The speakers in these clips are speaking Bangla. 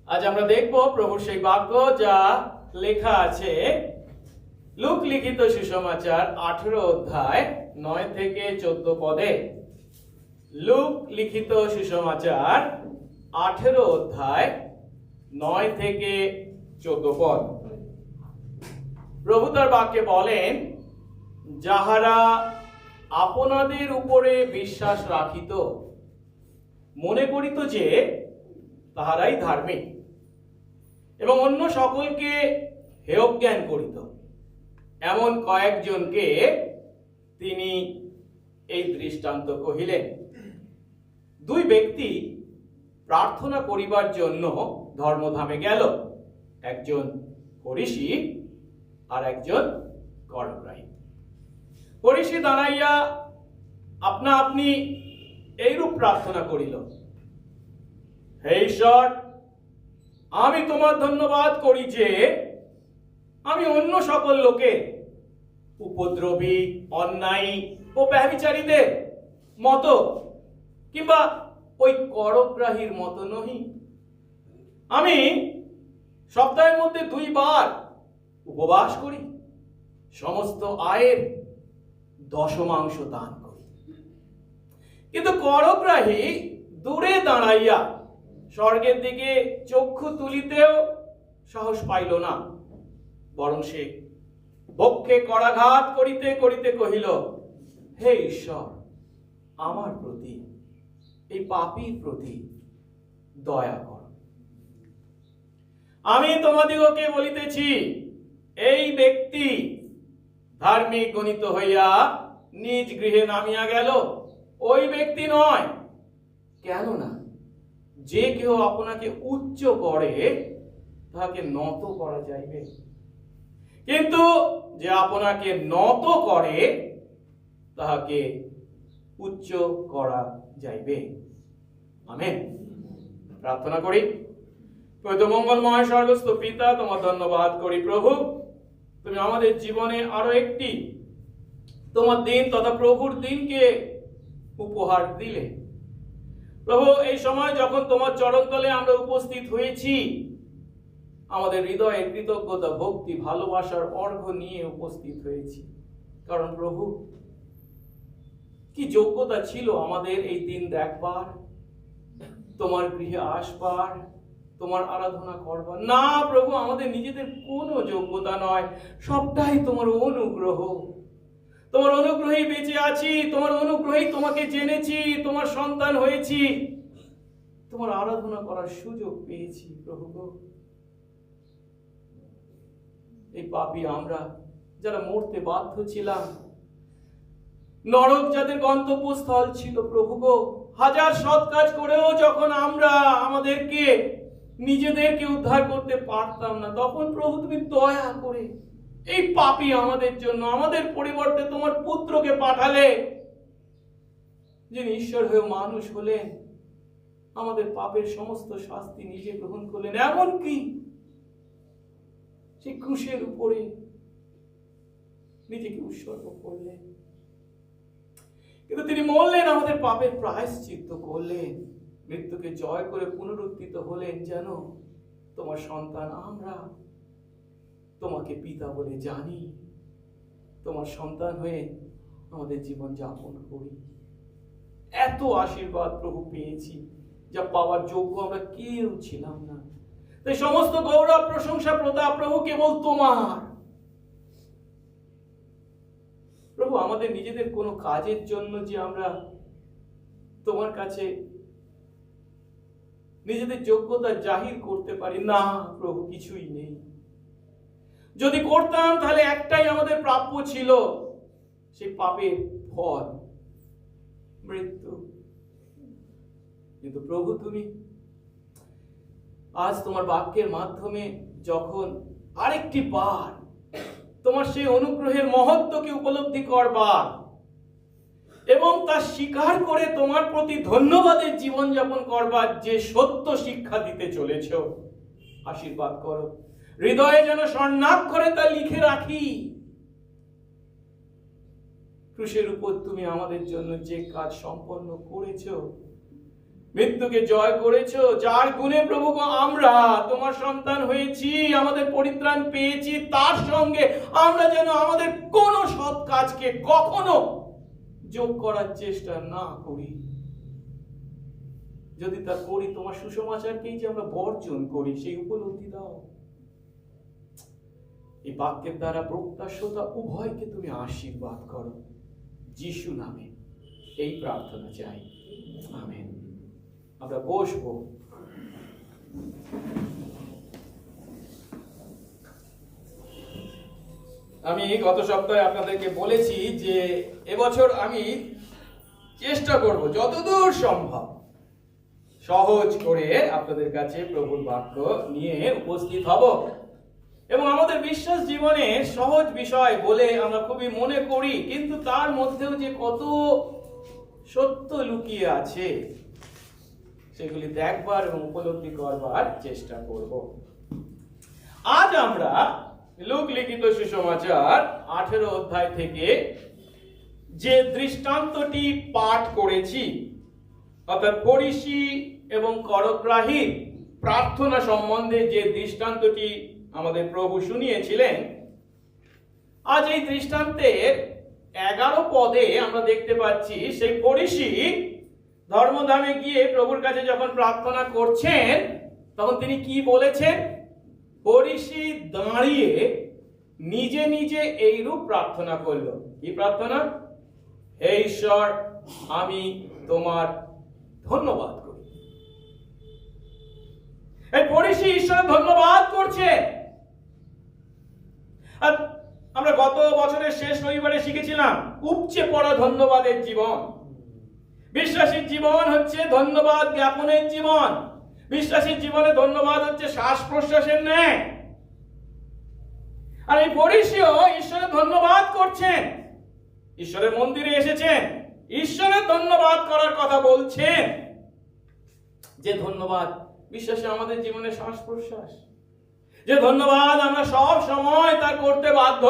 আজ আমরা দেখব প্রভুর সেই বাক্য যা লেখা আছে লুক লিখিত সুসমাচার 18 অধ্যায় 9 থেকে 14 পদে। লুক লিখিত সুসমাচার 18 অধ্যায় 9 থেকে 14 পদ। প্রভু তার বাক্যে বলেন, যাহারা আপনাদের উপরে বিশ্বাস রাখিত মনে করিত যে তাহারাই ধার্মিক এবং অন্য সকলকে হেয় জ্ঞান করিত, এমন কয়েকজনকে তিনি এই দৃষ্টান্ত কহিলেন। দুই ব্যক্তি প্রার্থনা করিবার জন্য ধর্মধামে গেল, একজন ফরিসী আর একজন করগ্রাহী। ফরিসী দাঁড়াইয়া আপনা আপনি এইরূপ প্রার্থনা করিল, হে ঈশ্বর, আমি তোমার ধন্যবাদ করি যে আমি অন্য সকল লোকে উপদ্রবী, অন্যায়ী ও ব্যভিচারীদের মতো কিংবা ওই করগ্রাহীর মতো নহি। আমি সপ্তাহের মধ্যে 2 বার উপবাস করি, সমস্ত আয়ের 10th দান করি। কিন্তু করগ্রাহী দূরে দাঁড়াইয়া স্বর্গের দিকে চক্ষু তুলিতেও সাহস পাইল না, বরং সে বক্ষে করাঘাত করিতে করিতে কহিল, হে ঈশ্বর, আমার প্রতি, এই পাপীর প্রতি দয়া কর। আমি তোমাদিগকে বলিতেছি, এই ব্যক্তি ধার্মিক গণিত হইয়া নিজ গৃহে নামিয়া গেল, ওই ব্যক্তি নয়। কেননা যে কেহ আপনাকে উচ্চ করে তাহাকে নত করা যাইবে, কিন্তু যে আপনাকে নত করে তাহাকে উচ্চ করা যাইবে। আমেন। প্রার্থনা করি। পবিত্র মঙ্গলময় স্বর্গস্থ পিতা, তোমার ধন্যবাদ করি প্রভু, তুমি আমাদের জীবনে আরো একটি তোমার দিন তথা প্রভুর দিনকে উপহার দিলে। প্রভু, এই সময় যখন তোমার চরণতলে আমরা উপস্থিত হয়েছি, আমাদের হৃদয়ে কৃতজ্ঞতা, ভক্তি, ভালোবাসার অর্ঘ্য নিয়ে উপস্থিত হয়েছি। কারণ প্রভু, কি যোগ্যতা ছিল আমাদের এই দিন দেখবার, তোমার গৃহে আসবার, তোমার আরাধনা করবার? না প্রভু, আমাদের নিজেদের কোনো যোগ্যতা নয়, সবটাই তোমার অনুগ্রহ। তোমার অনুগ্রহেই বেঁচে আছি, তোমার অনুগ্রহেই তোমাকে জেনেছি, তোমার সন্তান হয়েছি, তোমার আরাধনা করার সুযোগ পেয়েছি। প্রভু গো, এই পাপী আমরা যারা মরতে বাধ্য ছিলাম, নরক যাদের গন্তব্যস্থল ছিল, প্রভু গো, হাজার সৎ কাজ করেও যখন আমরা আমাদেরকে নিজেদেরকে উদ্ধার করতে পারতাম না, তখন প্রভু তুমি দয়া করে এই পাপী আমাদের জন্য, আমাদের পরিবর্তে তোমার পুত্রকে পাঠালে, যিনি ঈশ্বর হয়ে মানুষ হলেন, আমাদের পাপের সমস্ত শাস্তি নিজে গ্রহণ করলেন, এমনকি সেই ক্রুশের উপরে নিজেকে উৎসর্গ করলেন। কিন্তু তিনি মরলেন, আমাদের পাপের প্রায়শ্চিত্ত করলেন, মৃত্যুকে জয় করে পুনরুত্থিত হলেন, যেন তোমার সন্তান আমরা তোমাকে পিতা বলে জানি, তোমার সন্তান হয়ে আমাদের জীবন যাপন করি। এত আশীর্বাদ প্রভু পেয়েছি, যা পাওয়ার যোগ্য আমরা কেউ ছিলাম না। তাই সমস্ত গৌরব, প্রশংসা, প্রতাপ প্রভু কেবল তোমার। প্রভু, আমাদের নিজেদের কোনো কাজের জন্য যে আমরা তোমার কাছে নিজেদের যোগ্যতা জাহির করতে পারি না প্রভু, কিছুই নেই। যদি করতাম তাহলে একটাই আমাদের প্রাপ্য ছিল, সেই পাপের ফল, মৃত্যু। কিন্তু প্রভু, তুমি আজ তোমার বাক্যের মাধ্যমে যখন আরেকটি বার তোমার সেই অনুগ্রহের মহত্বকে উপলব্ধি করবার এবং তা স্বীকার করে তোমার প্রতি ধন্যবাদের জীবনযাপন করবার যে সত্য শিক্ষা দিতে চলেছ, আশীর্বাদ করো। হৃদয়ে যেন স্বর্ণাক্ষরে তা লিখে রাখি, ক্রুশের উপর তুমি আমাদের জন্য যে কাজ সম্পন্ন করেছো মৃত্যুকে জয় করেছো, যার গুণে প্রভু আমরা তোমার সন্তান হয়েছি, আমাদের পরিত্রাণ পেয়েছি, তার সঙ্গে আমরা যেন আমাদের কোন সৎ কাজকে কখনো যোগ করার চেষ্টা না করি। যদি তা করি, তোমার সুসমাচারকেই যে আমরা বর্জন করি, সেই উপলব্ধি দাও। এই বাক্যের দ্বারা প্রত্যাশা উভয়কে তুমি আশীর্বাদ করো, যিশু নামে এই প্রার্থনা চাই, আমেন। আমরা বসবো। আমি গত সপ্তাহে আপনাদেরকে বলেছি যে এবছর আমি চেষ্টা করব যতদূর সম্ভব সহজ করে আপনাদের কাছে প্রভুর বাক্য নিয়ে উপস্থিত হব, এবং আমাদের বিশ্বাস জীবনের সহজ বিষয় বলে আমরা খুবই মনে করি, কিন্তু তার মধ্যেও যে কত সত্য লুকিয়ে আছে সেগুলি দেখবার এবং উপলব্ধি করবার চেষ্টা করব। আজ আমরা লূক লিখিত সুসমাচার 18 অধ্যায় থেকে যে দৃষ্টান্তটি পাঠ করেছি, অর্থাৎ ফরিসি এবং করগ্রাহীর প্রার্থনা সম্বন্ধে যে দৃষ্টান্তটি আমাদের প্রভু শুনিয়েছিলেন, আজ এই দৃষ্টান্তের 11 পদে আমরা দেখতে পাচ্ছি সেই ফরিসি ধর্মধামে গিয়ে প্রভুর কাছে যখন প্রার্থনা করছেন, তখন তিনি কি বলেছেন? ফরিসি দাঁড়িয়ে নিজে নিজে এইরূপ প্রার্থনা করল। কি প্রার্থনা? হে ঈশ্বর, আমি তোমার ধন্যবাদ করি। এই ফরিসি ঈশ্বরের ধন্যবাদ করছে। আর আমরা গত বছরের শেষ রবিবারে শিখেছিলাম উপচে পড়া ধন্যবাদের জীবন। বিশ্বাসীর জীবন হচ্ছে ধন্যবাদ জ্ঞাপনের জীবন। বিশ্বাসীর জীবনে ধন্যবাদ হচ্ছে শ্বাস প্রশ্বাসের ন্যায়। আর এই ফরিসিও ঈশ্বরের ধন্যবাদ করছেন, ঈশ্বরের মন্দিরে এসেছেন, ঈশ্বরের ধন্যবাদ করার কথা বলছেন। যে ধন্যবাদ বিশ্বাসে আমাদের জীবনে শ্বাস প্রশ্বাস, যে ধন্যবাদ আমরা সব সময় তা করতে বাধ্য।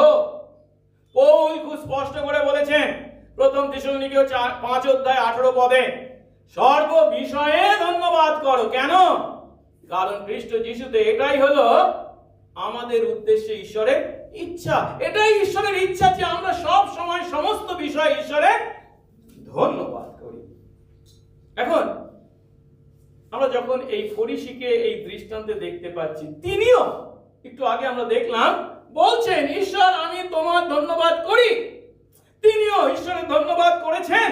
পৌল খুব স্পষ্ট করে বলেছেন প্রথম থেসলোনিকীয় 5 অধ্যায় 18 পদে, সর্ব বিষয়ে ধন্যবাদ করো। কেন? কারণ খ্রিস্ট যিশুতে এটাই হলো আমাদের উদ্দেশ্যে ঈশ্বরের ইচ্ছা। এটাই ঈশ্বরের ইচ্ছা যে আমরা সব সময় সমস্ত বিষয়ে ঈশ্বরের ধন্যবাদ করি। এখন আমরা যখন এই ফরিসিকে এই দৃষ্টান্তে দেখতে পাচ্ছি, তিনিও একটু আগে আমরা দেখলাম বলছেন, ঈশ্বর আমি তোমার ধন্যবাদ করি। তিনিও ঈশ্বরের ধন্যবাদ করেছেন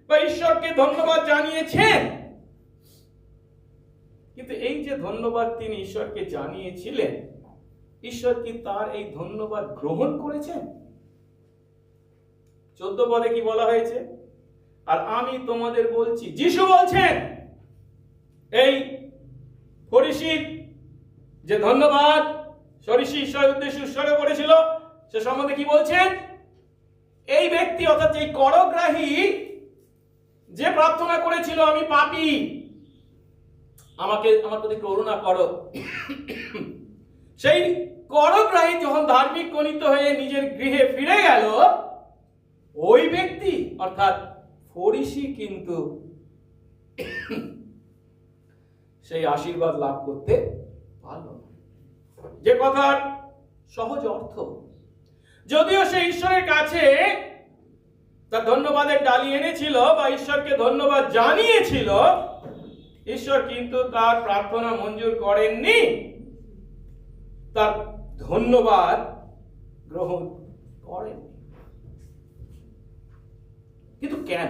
বা ঈশ্বরকে ধন্যবাদ জানিয়েছেন। কিন্তু এই যে ধন্যবাদ তিনি ঈশ্বরকে জানিয়েছিলেন, ঈশ্বর কি তার এই ধন্যবাদ গ্রহণ করেছেন? 14 পদে কি বলা হয়েছে? আর আমি তোমাদের বলছি, যিশু বলছেন, এই ফরিসির যে ধন্যবাদ ফরিসি ঈশ্বরের উদ্দেশ্যে উৎসর্গ করেছিল, সে সম্বন্ধে কি বলছেন? এই ব্যক্তি অর্থাৎ এই করগ্রাহী যে প্রার্থনা করেছিল, আমি পাপী, আমার প্রতি করুণা করো, সেই করগ্রাহী যখন ধার্মিক গণিত হয়ে নিজের গৃহে ফিরে গেল, ওই ব্যক্তি অর্থাৎ ফরিসি কিন্তু সেই আশীর্বাদ লাভ করতে পারল না। যে কথার সহজ অর্থ, যদিও সে ঈশ্বরের কাছে তার ধন্যবাদের ডালি এনেছিল বা ঈশ্বরকে ধন্যবাদ জানিয়েছিল, ঈশ্বর কিন্তু তার প্রার্থনা মঞ্জুর করেননি, তার ধন্যবাদ গ্রহণ করেন। কিন্তু কেন?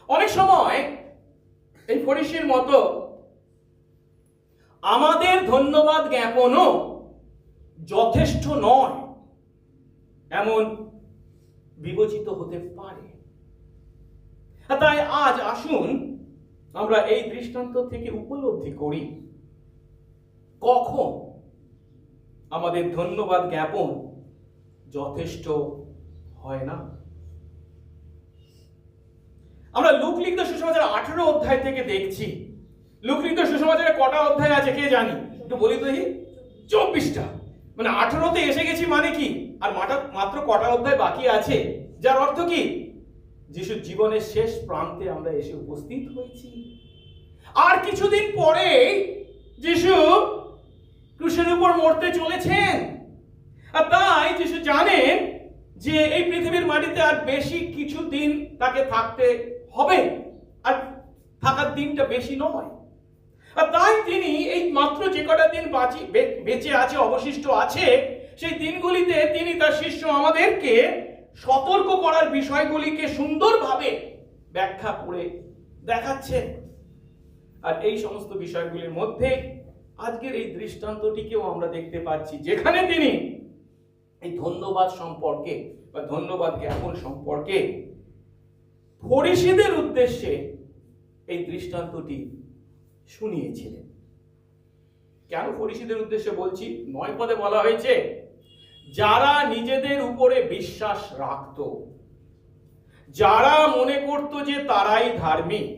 অনেক সময় এই ফরিসির মতো আমাদের ধন্যবাদ জ্ঞাপনও যথেষ্ট নয় এমন বিবেচিত হতে পারে। তাই আজ আসুন আমরা এই দৃষ্টান্ত থেকে উপলব্ধি করি কখন আমাদের ধন্যবাদ জ্ঞাপন যথেষ্ট হয় না। আমরা লূক লিখিত সুসমাচার 18 অধ্যায় থেকে দেখছি। লূক লিখিত সুসমাচারে কটা অধ্যায় আছে কে জানি? একটু বলি তো, 24টা। মানে 18তে এসে গেছি মানে কি, আর মাত্র কটা অধ্যায় বাকি আছে, যার অর্থ কি যিশুর জীবনের শেষ প্রান্তে আমরা এসে উপস্থিত হয়েছি। আর কিছুদিন পরে যিশু ক্রুশের উপর মরতে চলেছেন। আর তাই যিশু জানেন যে এই পৃথিবীর মাটিতে আর বেশি কিছু দিন তাকে থাকতে হবে, আর থাকার দিনটা বেশি নয়। আর তাই তিনি এই মাত্র যে কটা দিন বেঁচে আছে, অবশিষ্ট আছে, সেই দিনগুলিতে তিনি তার শিষ্য আমাদেরকে সতর্ক করার বিষয়গুলিকে সুন্দরভাবে ব্যাখ্যা করে দেখাচ্ছেন। আর এই সমস্ত বিষয়গুলির মধ্যে আজকের এই দৃষ্টান্তটিকেও আমরা দেখতে পাচ্ছি, যেখানে তিনি এই ধন্যবাদ সম্পর্কে বা ধন্যবাদ জ্ঞাপন সম্পর্কে ফরিসীদের উদ্দেশ্যে এই দৃষ্টান্তটি শুনিয়েছিলেন। কেন ফরিসীদের উদ্দেশ্যে বলছি? 9 পদে বলা হয়েছে, যারা নিজেদের উপরে বিশ্বাস রাখত, যারা মনে করত যে তারাই ধার্মিক,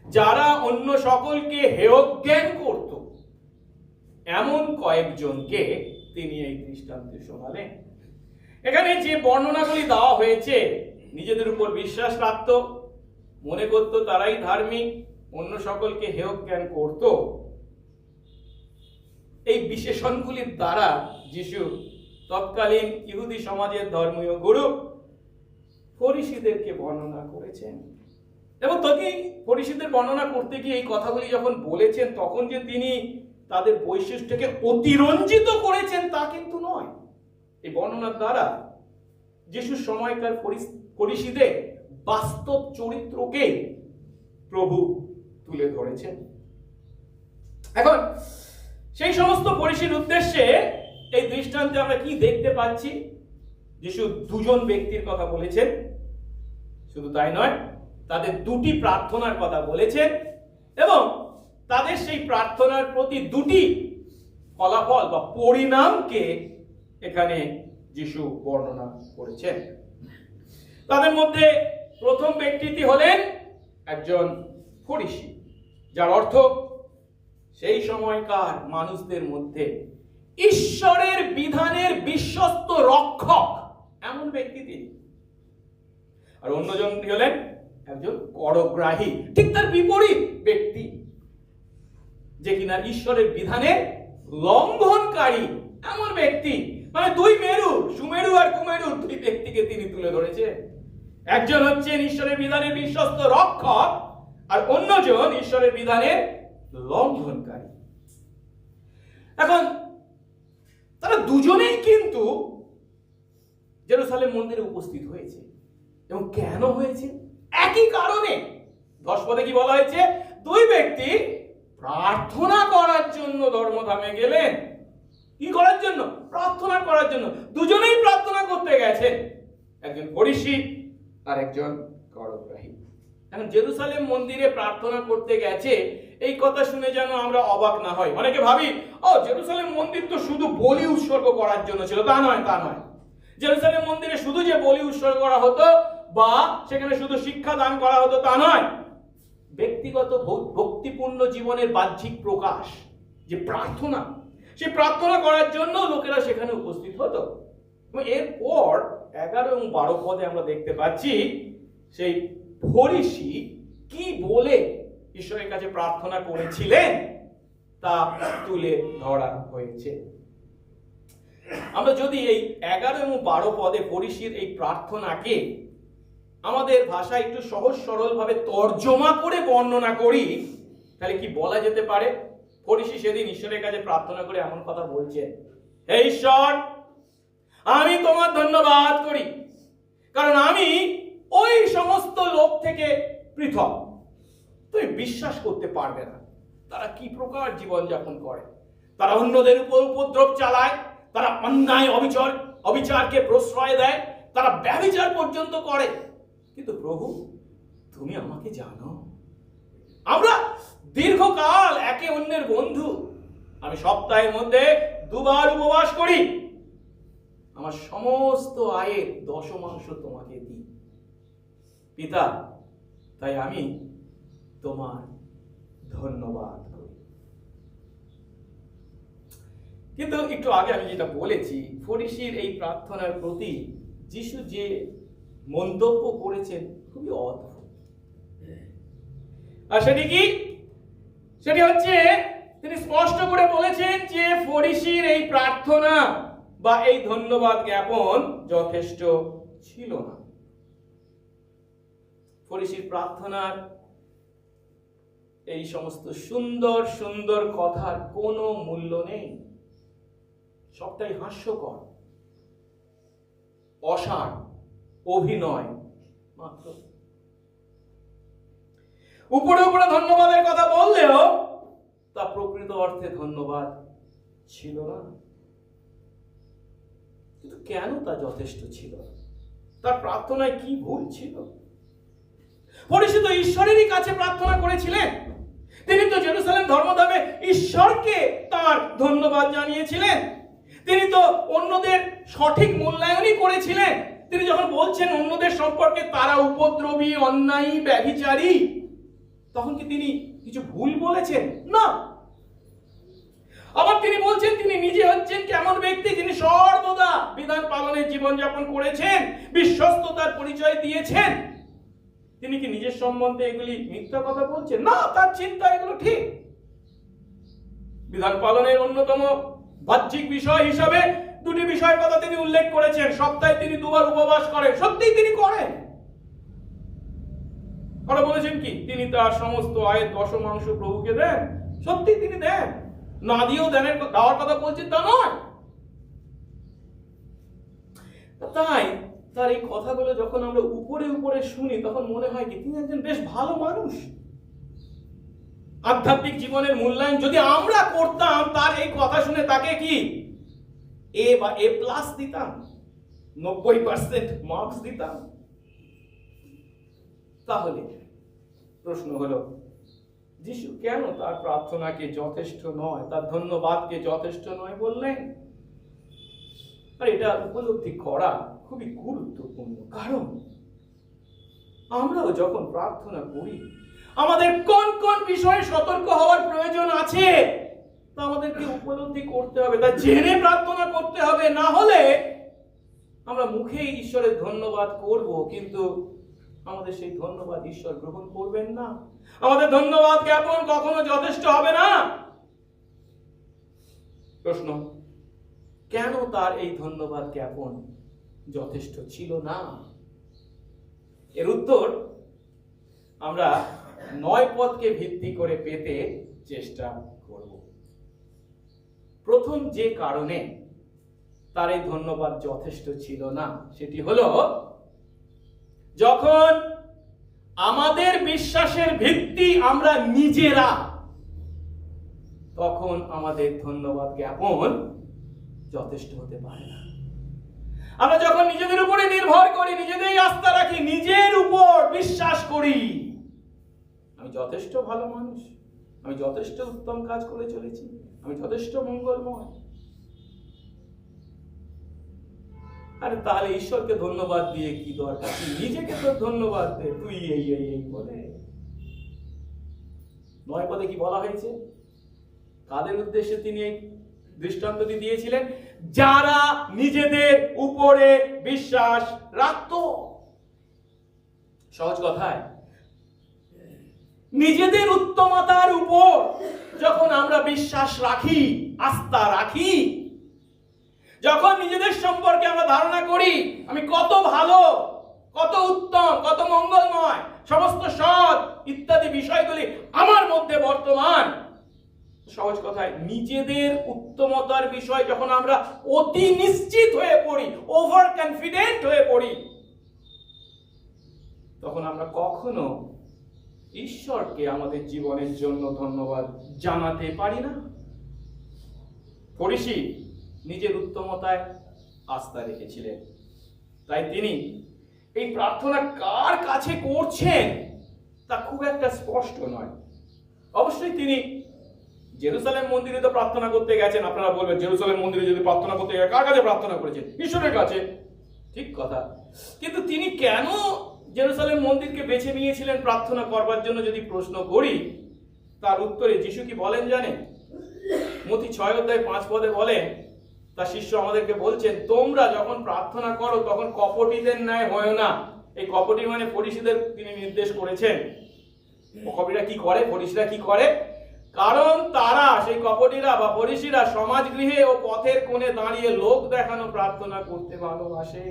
যারা অন্য সকলকে হেয়জ্ঞান করত, এমন কয়েকজনকে তিনি এই দৃষ্টান্তে শোনালেন। এখানে যে বর্ণনাগুলি দেওয়া হয়েছে, নিজেদের উপর বিশ্বাস রাখত, মনে করত তারাই ধার্মিক, অন্য সকলকে হেয়জ্ঞান করত, এই বিশেষণগুলির দ্বারা যিশু তৎকালীন ইহুদি সমাজের ধর্মীয় গুরু ফরিসীদেরকে বর্ণনা করেছেন। এবং তাকে ফরিসীদের বর্ণনা করতে গিয়ে এই কথাগুলি যখন বলেছেন, তখন যে তিনি তাদের বৈশিষ্ট্যকে অতিরঞ্জিত করেছেন তা কিন্তু নয়। এই বর্ণনার দ্বারা যিশুর সময়কার ফরিসীদের বাস্তব চরিত্রকে প্রভু তুলে ধরেছেন। এখন সেই সমস্ত ফরিসীর উদ্দেশ্যে এই দৃষ্টান্তে আমরা কি দেখতে পাচ্ছি? যিশু দুজন ব্যক্তির কথা বলেছেন, শুধু তাই নয়, তাদের দুটি প্রার্থনার কথা বলেছেন এবং তাদের সেই প্রার্থনার প্রতি দুটি ফলাফল বা পরিণামকে এখানে যিশু বর্ণনা করেছেন। তাদের মধ্যে প্রথম ব্যক্তিটি হলেন একজন ফরিসী, যার অর্থ সেই সময়কার মানুষদের মধ্যে ঈশ্বরের বিধানের বিশ্বস্ত রক্ষক, এমন ব্যক্তি তিনি। আর অন্যজনটি হলেন একজন করগ্রাহী, ঠিক তার বিপরীত ব্যক্তি, যে কিনা ঈশ্বরের বিধানের লঙ্ঘনকারী, এমন ব্যক্তি। মানে দুই মেরু, সুমেরু আর কুমেরু, দুই ব্যক্তিকে তিনি তুলে ধরেছেন। একজন হচ্ছেন ঈশ্বরের বিধানের বিশ্বস্ত রক্ষক, আর অন্যজন ঈশ্বরের বিধানের লঙ্ঘনকারী। এখন তারা দুজনেই কিন্তু জেরুসালেম মন্দিরে উপস্থিত হয়েছে। এবং কেন হয়েছে? একই কারণে। 10 পদে কি বলা হয়েছে? দুই ব্যক্তি প্রার্থনা করার জন্য ধর্মধামে গেলেন। কি করার জন্য? প্রার্থনা করার জন্য। দুজনেই প্রার্থনা করতে গেছেন, একজন ফরিসী আর একজন করগ্রাহী। এখন জেরুসালেম মন্দিরে প্রার্থনা করতে গেছে, এই কথা শুনে যেন আমরা অবাক না হই। অনেকে ভাবি, ও জেরুসালেম মন্দির তো শুধু বলি উৎসর্গ করার জন্য ছিল। তা নয়, তা নয়। জেরুসালেম মন্দিরে শুধু যে বলি উৎসর্গ করা হতো বা সেখানে শুধু শিক্ষা দান করা হতো তা নয়, ব্যক্তিগত ভক্তিপূর্ণ জীবনের বাহ্যিক প্রকাশ যে প্রার্থনা, সেই প্রার্থনা করার জন্য লোকেরা সেখানে উপস্থিত হতো। এরপর 11 এবং 12 পদে আমরা দেখতে পাচ্ছি সেই ফরিসী কি বলে ঈশ্বরের কাছে প্রার্থনা করেছিলেন তা তুলে ধরা হয়েছে। আমরা যদি এই 11 এবং 12 পদে ফরিসীর এই প্রার্থনাকে আমাদের ভাষায় একটু সহজ সরল ভাবে তর্জমা করে বর্ণনা করি, তাহলে কি বলা যেতে পারে? ফরিসী সেদিন ঈশ্বরের কাছে প্রার্থনা করে এমন কথা বলছেন, হে ঈশ্বর, আমি তোমার ধন্যবাদ করি, কারণ আমি ওই সমস্ত লোক থেকে পৃথক। তুমি বিশ্বাস করতে পারবে না তারা কি প্রকার জীবনযাপন করে। তারা অন্যদের উপর উপদ্রব চালায়, তারা অন্যায় অবিচারকে প্রশ্রয় দেয়, তারা ব্যভিচার পর্যন্ত করে। কিন্তু প্রভু, তুমি আমাকে জানো, আমরা দীর্ঘকাল একে অন্যের বন্ধু। আমি সপ্তাহের মধ্যে 2 বার উপবাস করি, আমার সমস্ত আয়ের 10 তোমাকে দিই। পিতা, তাই আমি তোমার ধন্যবাদ করি। কিন্তু একটু আগে আমি যেটা বলেছি, ফরিসীর এই প্রার্থনার প্রতি যিশু যে মন্তব্য করেছেন খুবই অদ্ভুত। আর সেটি কি? সেটি হচ্ছে তিনি স্পষ্ট করে বলেছেন যে ফরিসির এই প্রার্থনা বা এই ধন্যবাদ জ্ঞাপন যথেষ্ট ছিল না। ফরিসির প্রার্থনার এই সমস্ত সুন্দর সুন্দর কথার কোনো মূল্য নেই, সবটাই হাস্যকর, অসার, অভিনয় মাত্র। উপরে উপরে ধন্যবাদের কথা বললেও তা প্রকৃত অর্থে ধন্যবাদ ছিল না। কিন্তু কেন তা যথেষ্ট ছিল? তার প্রার্থনায় কি ভুল ছিল? ফরিসি তো ঈশ্বরেরই কাছে প্রার্থনা করেছিলেন। তিনি তো জেরুজালেম ধর্মধামে ঈশ্বরকে তার ধন্যবাদ জানিয়েছিলেন। তিনি তো অন্যদের সঠিক মূল্যায়নই করেছিলেন। তিনি যখন বলছেন অন্যদের সম্পর্কে তারা উপদ্রবী, অন্যায়ী, ব্যভিচারী, তখন কি তিনি কিছু ভুল বলেছেন? না। আবার তিনি বলছেন তিনি নিজে হচ্ছেন কেমন ব্যক্তি, যিনি সর্বদা বিধান পালনের জীবনযাপন করেছেন, বিশ্বস্ততার পরিচয় দিয়েছেন। তিনি কি নিজের সম্বন্ধে এগুলি মিথ্যা কথা বলছেন? না, তার চিন্তা এগুলো ঠিক। বিধান পালনের অন্যতম বাহ্যিক বিষয় হিসাবে দুটি বিষয়ের কথা তিনি উল্লেখ করেছেন। সপ্তাহে তিনি দুবার উপবাস করেন, সত্যিই তিনি করেন। আর বলেছেন কি তিনি তার সমস্ত আয়ের দশমাংশ প্রভুকে দেন, সত্যি তিনি দেন। না দিয়েও দেওয়ার কথা বলছেন তা নয়। তাই তার এই কথাগুলো যখন আমরা উপরে উপরে শুনি তখন মনে হয় কি তিনি একজন বেশ ভালো মানুষ। আধ্যাত্মিক জীবনের মূল্যায়ন যদি আমরা করতাম, তার এই কথা শুনে তাকে কি এ বা এ প্লাস দিতাম, 90% মার্কস দিতাম। তাহলে প্রশ্ন হলো যিশু কেন তার প্রার্থনাকে যথেষ্ট নয়, তার ধন্যবাদকে যথেষ্ট নয় বললেন? আর এটা উপলব্ধি করা খুবই গুরুত্বপূর্ণ, কারণ আমরাও যখন প্রার্থনা করি আমাদের কোন কোন বিষয়ে সতর্ক হওয়ার প্রয়োজন আছে তা আমাদেরকে উপলব্ধি করতে হবে, তা জেনে প্রার্থনা করতে হবে। না হলে আমরা মুখেই ঈশ্বরের ধন্যবাদ করব, কিন্তু আমাদের সেই ধন্যবাদ ঈশ্বর গ্রহণ করবেন না। আমাদের ধন্যবাদ জ্ঞাপন কখনো যথেষ্ট হবে না। প্রশ্ন, কেন তার এই ধন্যবাদ জ্ঞাপন যথেষ্ট ছিল না? এর উত্তর আমরা 9 পদকে ভিত্তি করে পেতে চেষ্টা করব। প্রথম যে কারণে তার এই ধন্যবাদ যথেষ্ট ছিল না সেটি হলো, যখন আমাদের বিশ্বাসের ভিত্তি আমরা নিজেরা, তখন আমাদের ধন্যবাদ জ্ঞাপন যথেষ্ট হতে পারে না। আমরা যখন নিজেদের উপরে নির্ভর করি, নিজেদেরই আস্থা রাখি, নিজের উপর বিশ্বাস করি, আমি যথেষ্ট ভালো মানুষ, আমি যথেষ্ট উত্তম কাজ করে চলেছি, আমি যথেষ্ট মঙ্গলময়, আরে তাহলে ঈশ্বরকে ধন্যবাদ দিয়ে কি দরকার? নিজেকে তো ধন্যবাদ দে, তুই এই বলে। 9 পদে কি বলা হয়েছে? কাদের উদ্দেশ্যে তিনি এই দৃষ্টান্তটি দিয়েছিলেন? যারা নিজেদের উপরে বিশ্বাস রাখত। সহজ কথায়, নিজেদের উত্তমতার উপর যখন আমরা বিশ্বাস রাখি, আস্থা রাখি, যখন নিজেদের সম্পর্কে আমরা ধারণা করি আমি কত ভালো, কত উত্তম, কত মঙ্গলময়, সমস্ত সৎ ইত্যাদি বিষয়গুলি আমার মধ্যে বর্তমান, সহজ কথায় নিজেদের উত্তমতার বিষয় যখন আমরা অতি নিশ্চিত হয়ে পড়ি, ওভার কনফিডেন্ট হয়ে পড়ি, তখন আমরা কখনো ঈশ্বরকে আমাদের জীবনের জন্য ধন্যবাদ জানাতে পারি না। ফরিসি নিজের উত্তমতায় আস্থা রেখেছিলেন, তাই তিনি এই প্রার্থনা কার কাছে করছেন তা খুব একটা স্পষ্ট নয়। অবশ্যই তিনি জেরুজালেম মন্দিরে তো প্রার্থনা করতে গেছেন। আপনারা বলবেন জেরুজালেম মন্দিরে যদি প্রার্থনা করতে গেছে, কার কাছে প্রার্থনা করেছেন? ঈশ্বরের কাছে। ঠিক কথা, কিন্তু তিনি কেন জেরুজালেম মন্দিরকে বেছে নিয়েছিলেন প্রার্থনা করবার জন্য যদি প্রশ্ন করি, তার উত্তরে যিশু কি বলেন জানেন? মথি 6:5 বলেন, তার শিষ্য আমাদেরকে বলছেন, তোমরা যখন প্রার্থনা করো তখন কপটীদের ন্যায় হয়ো না, এই কপটি মানে ফরিসীদের তিনি নির্দেশ করেছেন। কপটিরা কি করে, ফরিসীরা কি করে? কারণ তারা, সেই কপটিরা বা ফরিসীরা সমাজ গৃহে ও পথের কোণে দাঁড়িয়ে লোক দেখানো প্রার্থনা করতে ভালোবাসে।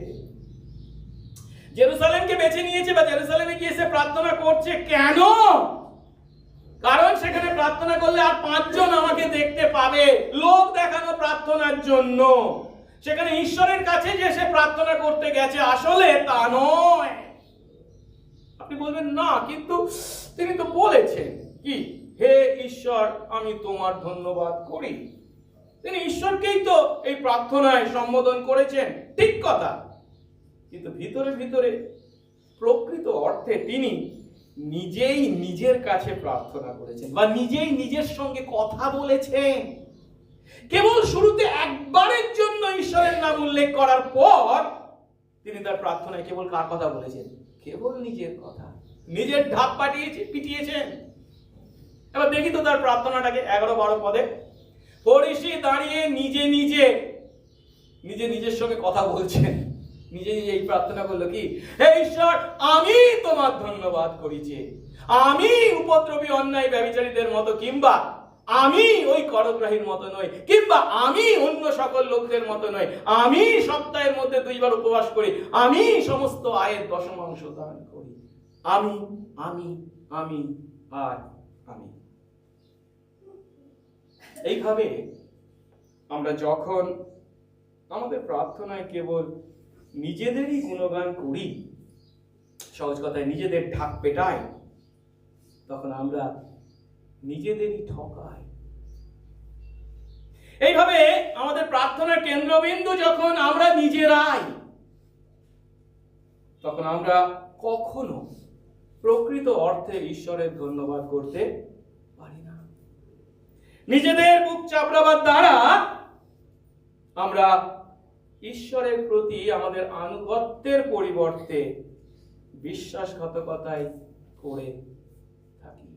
জেরুসালেমকে বেছে নিয়েছে বা জেরুসালেমে গিয়ে এসে প্রার্থনা করছে কেন? কারণ সেখানে প্রার্থনা করলে আর 5 জন আমাকে দেখতে পাবে, লোক দেখানো প্রার্থনার জন্য। সেখানে ঈশ্বরের কাছে যে সে প্রার্থনা করতে গেছে, আসলে তা নয়। আপনি বলবেন না, কিন্তু তিনি তো বলেছেন কি, হে ঈশ্বর আমি তোমার ধন্যবাদ করি। তিনি ঈশ্বরকেই তো এই প্রার্থনায় সম্বোধন করেছেন, ঠিক কথা। কিন্তু ভিতরে ভিতরে প্রকৃত অর্থে তিনি নিজেই নিজের কাছে প্রার্থনা করেছেন বা নিজেই নিজের সঙ্গে কথা বলেছেন। কেবল শুরুতে একবারের জন্য ঈশ্বরের নাম উল্লেখ করার পর তিনি তার প্রার্থনায় কেবল কার কথা বলেছেন? কেবল নিজের কথা, নিজের ঢাক পিটিয়েছেন। এবার দেখি তো তার প্রার্থনাটাকে 11-12 পদে। ফরিসী দাঁড়িয়ে নিজের সঙ্গে কথা বলছেন, নিজে এই প্রার্থনা করলো কি, হে ঈশ্বর আমি তোমার ধন্যবাদ করিছি। আমি উপদ্রবী অন্যায় ব্যভিচারীদের মতো, কিংবা আমি ওই করগ্রাহীর মতো নই, কিংবা আমি অন্য সকল লোকদের মতো নই। আমি সপ্তাহের মধ্যে 2 বার উপবাস করি, আমি সমস্ত আয়ের 10th দান করি। আমি আমি আমি আর আমি। এইভাবে আমরা যখন আমাদের প্রার্থনায় কেবল নিজেদেরই গুণগান করি, সহজ কথায় নিজেদের ঢাক পেটাই, তখন আমরা নিজেদেরই ঠকাই। এইভাবে আমাদের প্রার্থনার কেন্দ্রবিন্দু যখন আমরা নিজেরাই, তখন আমরা কখনো প্রকৃত অর্থে ঈশ্বরের ধন্যবাদ করতে পারি না। নিজেদের বুক চাপড়াবার দ্বারা আমরা ঈশ্বরের প্রতি আমাদের আনুগত্যের পরিবর্তে বিশ্বাসঘাতকতাই করে থাকি।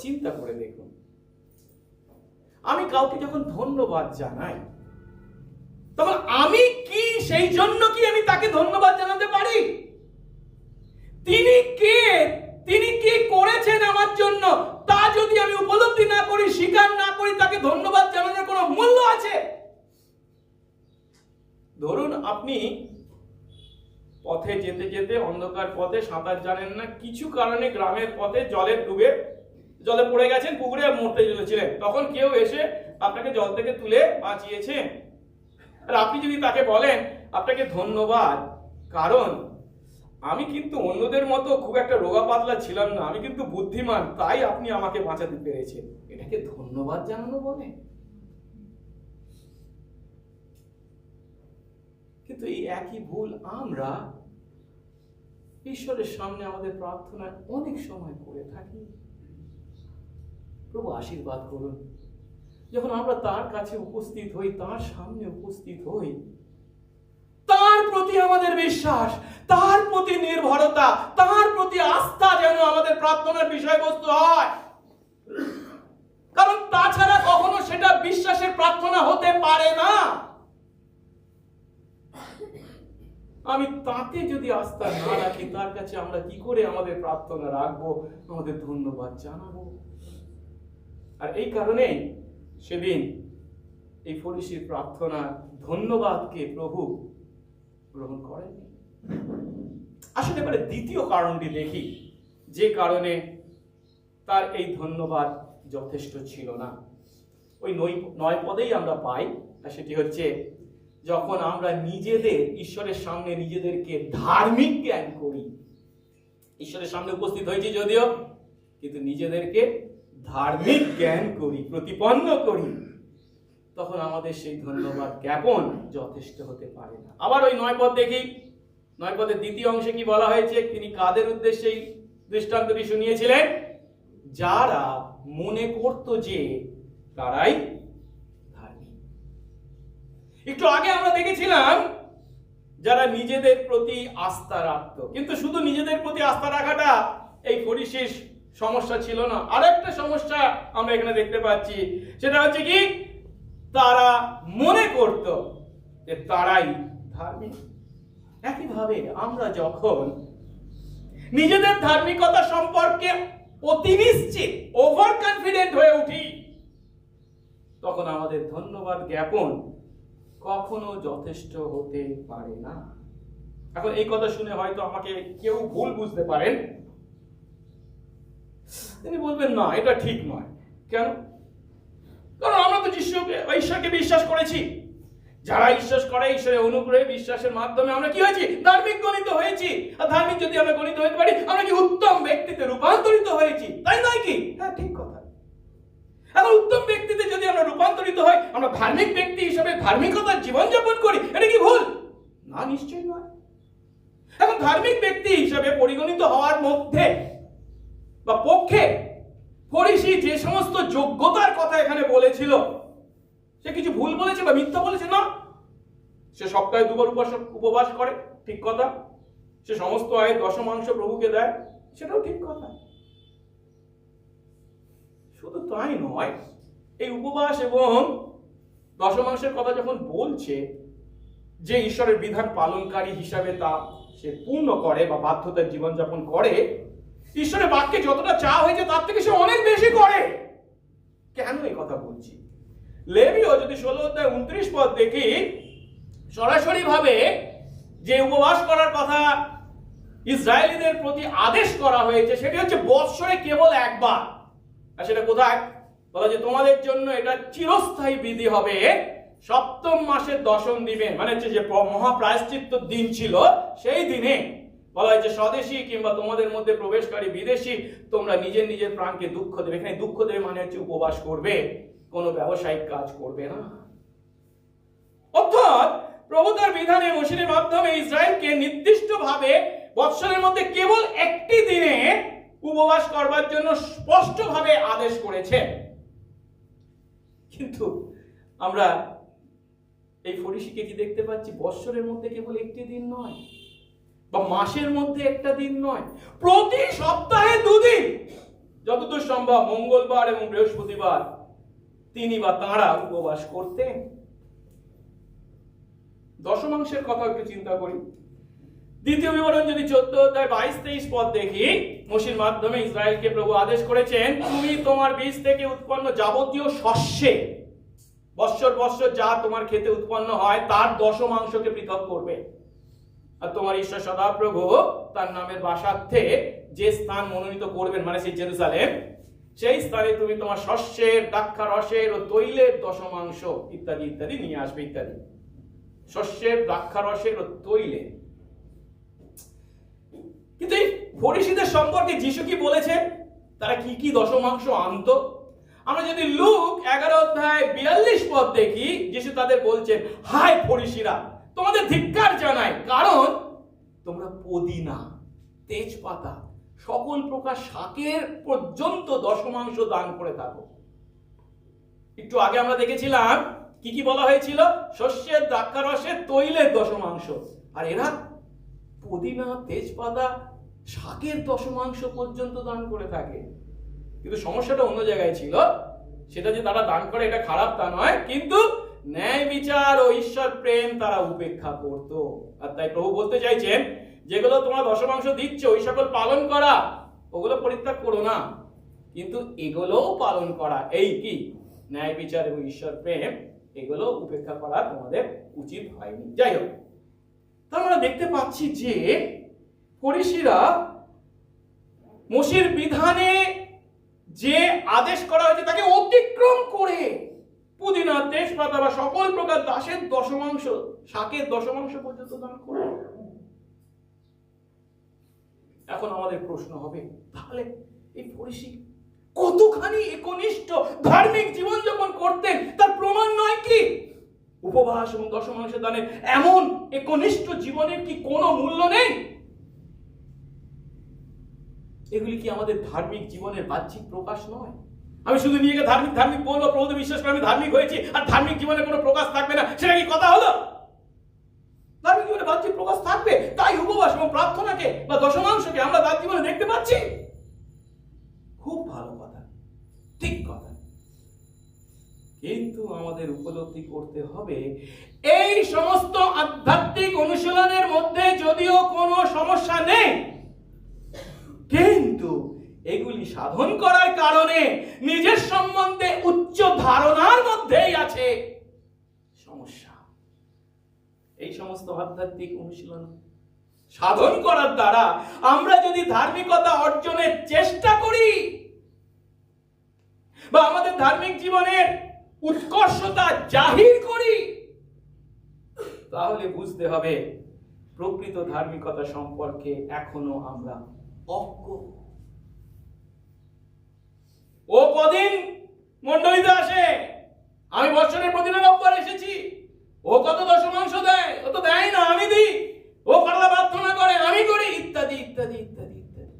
চিন্তা করে দেখুন, আমি কাউকে যখন ধন্যবাদ জানাই, তখন আমি কি সেই জন্য কি আমি তাকে ধন্যবাদ জানাতে পারি? তিনি কে, তিনি কি করেছেন আমার জন্য, তা যদি আমি উপলব্ধি না করি, স্বীকার না করি, তাকে ধন্যবাদ জানানোর কোনো মূল্য আছে? ধরুন আপনি পথে যেতে যেতে, অন্ধকার পথে, সাঁতার জানেন না, কিছু কারণে গ্রামের পথে জলে পড়ে গেছেন, পুকুরে মরতে চলেছিলেন। তখন কেউ এসে আপনাকে জল থেকে তুলে বাঁচিয়েছে। আর আপনি যদি তাকে বলেন আপনাকে ধন্যবাদ, কারণ আমি কিন্তু অন্যদের মতো খুব একটা রোগা পাতলা ছিলাম না, আমি কিন্তু বুদ্ধিমান, তাই আপনি আমাকে বাঁচাতে পেরেছেন, এটাকে ধন্যবাদ জানানো বলে? কিন্তু এই একই ভুল আমরা ঈশ্বরের সামনে আমাদের প্রার্থনায় অনেক সময় করে থাকি। প্রভু আশীর্বাদ করুন, যখন আমরা তার কাছে উপস্থিত হই, তার সামনে উপস্থিত হই, তার প্রতি আমাদের বিশ্বাস, তার প্রতি নির্ভরতা, তার প্রতি আস্থা যেন আমাদের প্রার্থনার বিষয়বস্তু হয়। কারণ তাছাড়া কখনো সেটা বিশ্বাসের প্রার্থনা হতে পারে না। আমি তাকে যদি আস্থা না রাখি, তার কাছে আমরা কি করে আমাদের প্রার্থনা রাখবো, আমাদের ধন্যবাদ জানাবো? আর এই কারণে সেদিন এই ফরিসীর প্রার্থনা, ধন্যবাদকে প্রভু গ্রহণ করেননি। আসলে এবারে দ্বিতীয় কারণটি দেখি, যে কারণে তার এই ধন্যবাদ যথেষ্ট ছিল না। ওই 9 পদেই আমরা পাই, আর সেটি হচ্ছে যখন আমরা নিজেদের ঈশ্বরের সামনে নিজেদেরকে ধার্মিক জ্ঞান করি। ঈশ্বরের সামনে উপস্থিত হয়েছি যদিও, কিন্তু নিজেদেরকে ধার্মিক জ্ঞান করি, প্রতিপন্ন করি, তখন আমাদের সেই ধন্যবাদ জ্ঞাপন যথেষ্ট হতে পারে না। আবার ওই 9 পদ দেখি, 9 পদের দ্বিতীয় অংশে কি বলা হয়েছে? তিনি কাদের উদ্দেশ্যে এই দৃষ্টান্তটি শুনিয়েছিলেন? যারা মনে করত যে তারাই ধার্মিক। একটু আগে আমরা দেখেছিলাম যারা নিজেদের প্রতি আস্থা রাখত, কিন্তু শুধু নিজেদের প্রতি আস্থা রাখাটা এই ফরিসীর সমস্যা ছিল না। আরেকটা সমস্যা আমরা এখানে দেখতে পাচ্ছি, সেটা হচ্ছে কি, তারা মনে করত যে তারাই ধার্মিক। একইভাবে আমরা যখন নিজেদের ধার্মিকতা সম্পর্কে অতি নিশ্চিত, ওভার কনফিডেন্ট হয়ে উঠি, তখন আমাদের ধন্যবাদ জ্ঞাপন কখনো যথেষ্ট হতে পারে না। এখন এই কথা শুনে হয়তো আমাকে কেউ ভুল বুঝতে পারেন, তিনি বলবেন না এটা ঠিক নয়। কেন? কারণ আমরা তো ঈশ্বরকে বিশ্বাস করেছি। যারা বিশ্বাস করে ঈশ্বরের অনুগ্রহে বিশ্বাসের মাধ্যমে আমরা কি হয়েছি? ধার্মিক গণিত হয়েছি। আর ধার্মিক যদি আমরা গণিত হতে পারি, আমরা কি উত্তম ব্যক্তিতে রূপান্তরিত হয়েছি, তাই নয় কি? হ্যাঁ, ঠিক কথা। এখন উত্তম ব্যক্তিতে যদি আমরা রূপান্তরিত হই, আমরা ধার্মিক ব্যক্তি হিসেবে ধার্মিকতার জীবনযাপন করি, এটা কি ভুল? না, নিশ্চয়ই নয়। এখন ধার্মিক ব্যক্তি হিসেবে পরিগণিত হওয়ার মধ্যে বা পক্ষে ফরিসি যে সমস্ত যোগ্যতার কথা এখানে বলেছিল, সে কিছু ভুল বলেছে বা মিথ্যা বলেছে? না। সে সপ্তাহে 2 বার উপবাস করে, ঠিক কথা। সে সমস্ত আয়ের দশমাংশ প্রভুকে দেয়, সেটাও ঠিক কথা। শুধু তাই নয়, এই উপবাস এবং দশমাংশের কথা যখন বলছে, যে ঈশ্বরের বিধান পালনকারী হিসাবে তা সে পূর্ণ করে বা বাধ্যতার জীবনযাপন করে, ঈশ্বরের বাক্যে যতটা চাওয়া হয়েছে তার থেকে সে অনেক বেশি করে। কেন এই কথা বলছি? লেবীয় যদি 16:29 দেখি, সরাসরি ভাবে যে উপবাস করার কথা ইসরায়েলীদের প্রতি আদেশ করা হয়েছে, সেটি হচ্ছে বৎসরে কেবল একবার। আর সেটা কোথায়? বলা যে তোমাদের জন্য এটা চিরস্থায়ী বিধি হবে, 7ম মাসের 10ম দিনে, মানে হচ্ছে যে মহাপ্রায়শ্চিত্ত দিন ছিল, সেই দিনে বলা হয়েছে স্বদেশী কিংবা তোমাদের মধ্যে প্রবেশকারী বিদেশি, তোমরা নিজের নিজের প্রাণকে দুঃখ দেবে। এখানে দুঃখ দেবে মানে হচ্ছে উপবাস করবে, কোনো ব্যবসায়িক কাজ করবে না। অর্থাৎ প্রভু তার বিধানে মোশির মাধ্যমে ইসরায়েলকে নির্দিষ্টভাবে বৎসরের মধ্যে কেবল একটি দিনে উপবাস করবার জন্য স্পষ্টভাবে আদেশ করেছে। কিন্তু আমরা এই ফরিসিকে কি দেখতে পাচ্ছি? বৎসরের মধ্যে কেবল একটি দিন নয়, বা মাসের মধ্যে একটা দিন নয়, প্রতি সপ্তাহে 2 দিন, যতদূর সম্ভব মঙ্গলবার এবং বৃহস্পতিবার তিনি বা তাঁরা উপবাস করতেন। দশমাংশের কথা একটু চিন্তা করি। দ্বিতীয় বিবরণ যদি 14:22-23 দেখি, মোশির মাধ্যমে ইসরায়েলকে প্রভু আদেশ করেছেন, তুমি তোমার বীজ থেকে উৎপন্ন যাবতীয় শস্যে বৎসর বৎসর যা তোমার খেতে উৎপন্ন হয় তার দশমাংশকে পৃথক করবে। আর তোমার ঈশ্বর সদাপ্রভু তার নামের বাসার্থে যে স্থান মনোনীত করবেন, মানে সেই জেরুজালেম, সেই স্থানে তুমি তোমার শস্যের, দ্রাক্ষারসের ও তৈলের দশমাংশ ইত্যাদি ইত্যাদি নিয়ে আসবে ইত্যাদি। শস্যের, দ্রাক্ষারসের ও তৈলের। কিন্তু এই ফরিসীদের সম্পর্কে যিশু কি বলেছেন? তারা কি কি দশমাংশ আনত? আমরা যদি লুক 11:42 দেখি, যিশু তাদের বলছেন, হায় ফরিসীরা, তোমাদের ধিক্কার জানাই, কারণ তোমরা পুদিনা, তেজপাতা, সকল প্রকার শাকের পর্যন্ত দশমাংশ দান করে থাকো। একটু আগে আমরা দেখেছিলাম কি কি বলা হয়েছিল? শস্যের, দ্রাক্ষারসের, তৈলের দশমাংশ। আর এরা পুদিনা, তেজপাতা, শাকের দশমাংশ পর্যন্ত দান করে থাকে। কিন্তু সমস্যাটা অন্য জায়গায় ছিল। সেটা যে তারা দান করে এটা খারাপ তা নয়, কিন্তু ন্যায় বিচার ও ঈশ্বর প্রেম তারা উপেক্ষা করত। আর তাই প্রভু বলতে চাইছেন, যেগুলো তোমরা দশমাংশ দিচ্ছ ওই সকল পালন করা, ওগুলো পরিত্যাগ করো না, কিন্তু এগুলোও পালন করা। এই কি? ন্যায় বিচার এবং ঈশ্বর প্রেম, এগুলো উপেক্ষা করা তোমাদের উচিত হয়নি। যাই হোক, তার আমরা দেখতে পাচ্ছি যে ফরিসীরা মোশির বিধানে যে আদেশ করা হয়েছে তাকে অতিক্রম করে পুদিনা, তেজপাতা বা সকল প্রকার দাসের দশমাংশ, শাকের দশমাংশ পর্যন্ত দান করে। এখন আমাদের প্রশ্ন হবে, তাহলে এই ফরিসী কতখানি একনিষ্ঠ ধার্মিক জীবনযাপন করতেন তার প্রমাণ নয় কি? উপবাস এবং দশমাংশ দানের এমন একনিষ্ঠ জীবনের কি কোনো মূল্য নেই? এগুলি কি আমাদের ধার্মিক জীবনের বাহ্যিক প্রকাশ নয়? আমি শুধু নিজেকে ধার্মিক ধার্মিক বলবো, প্রভু বিশ্বাস করে আমি ধার্মিক হয়েছি, আর ধার্মিক জীবনে কোনো প্রকাশ থাকবে না, সেটা কি কথা হলো? ধার্মিক জীবনে বাহ্যিক প্রকাশ থাকবে, তাই উপবাস এবং প্রার্থনাকে বা দশমাংশকে আমরা তার জীবনে দেখতে পাচ্ছি। খুব ভালো কথা, ঠিক কথা। কিন্তু আমাদের উপলব্ধি করতে হবে এই সমস্ত আধ্যাত্মিক অনুশীলনের মধ্যে যদিও কোনো সমস্যা নেই, কিন্তু এগুলি সাধন করার কারণে নিজের সম্বন্ধে উচ্চ ধারণার মধ্যেই আছে সমস্যা। এই সমস্ত আধ্যাত্মিক অনুশীলন সাধন করার দ্বারা আমরা যদি ধার্মিকতা অর্জনের চেষ্টা করি বা আমাদের ধার্মিক জীবনের উৎকর্ষতা জাহির করি, তাহলে বুঝতে হবে প্রকৃত ধার্মিকতা সম্পর্কে এখনো আমরা অজ্ঞ। ও কদিন মন্ডলীতে আসে, আমি বছরের প্রতিদিন এসেছি, ও কত দশমাংশ দেয়, ও তো দেয় না, আমি দিই, ও পাল্লা প্রার্থনা করে, আমি করি, ইত্যাদি ইত্যাদি ইত্যাদি ইত্যাদি।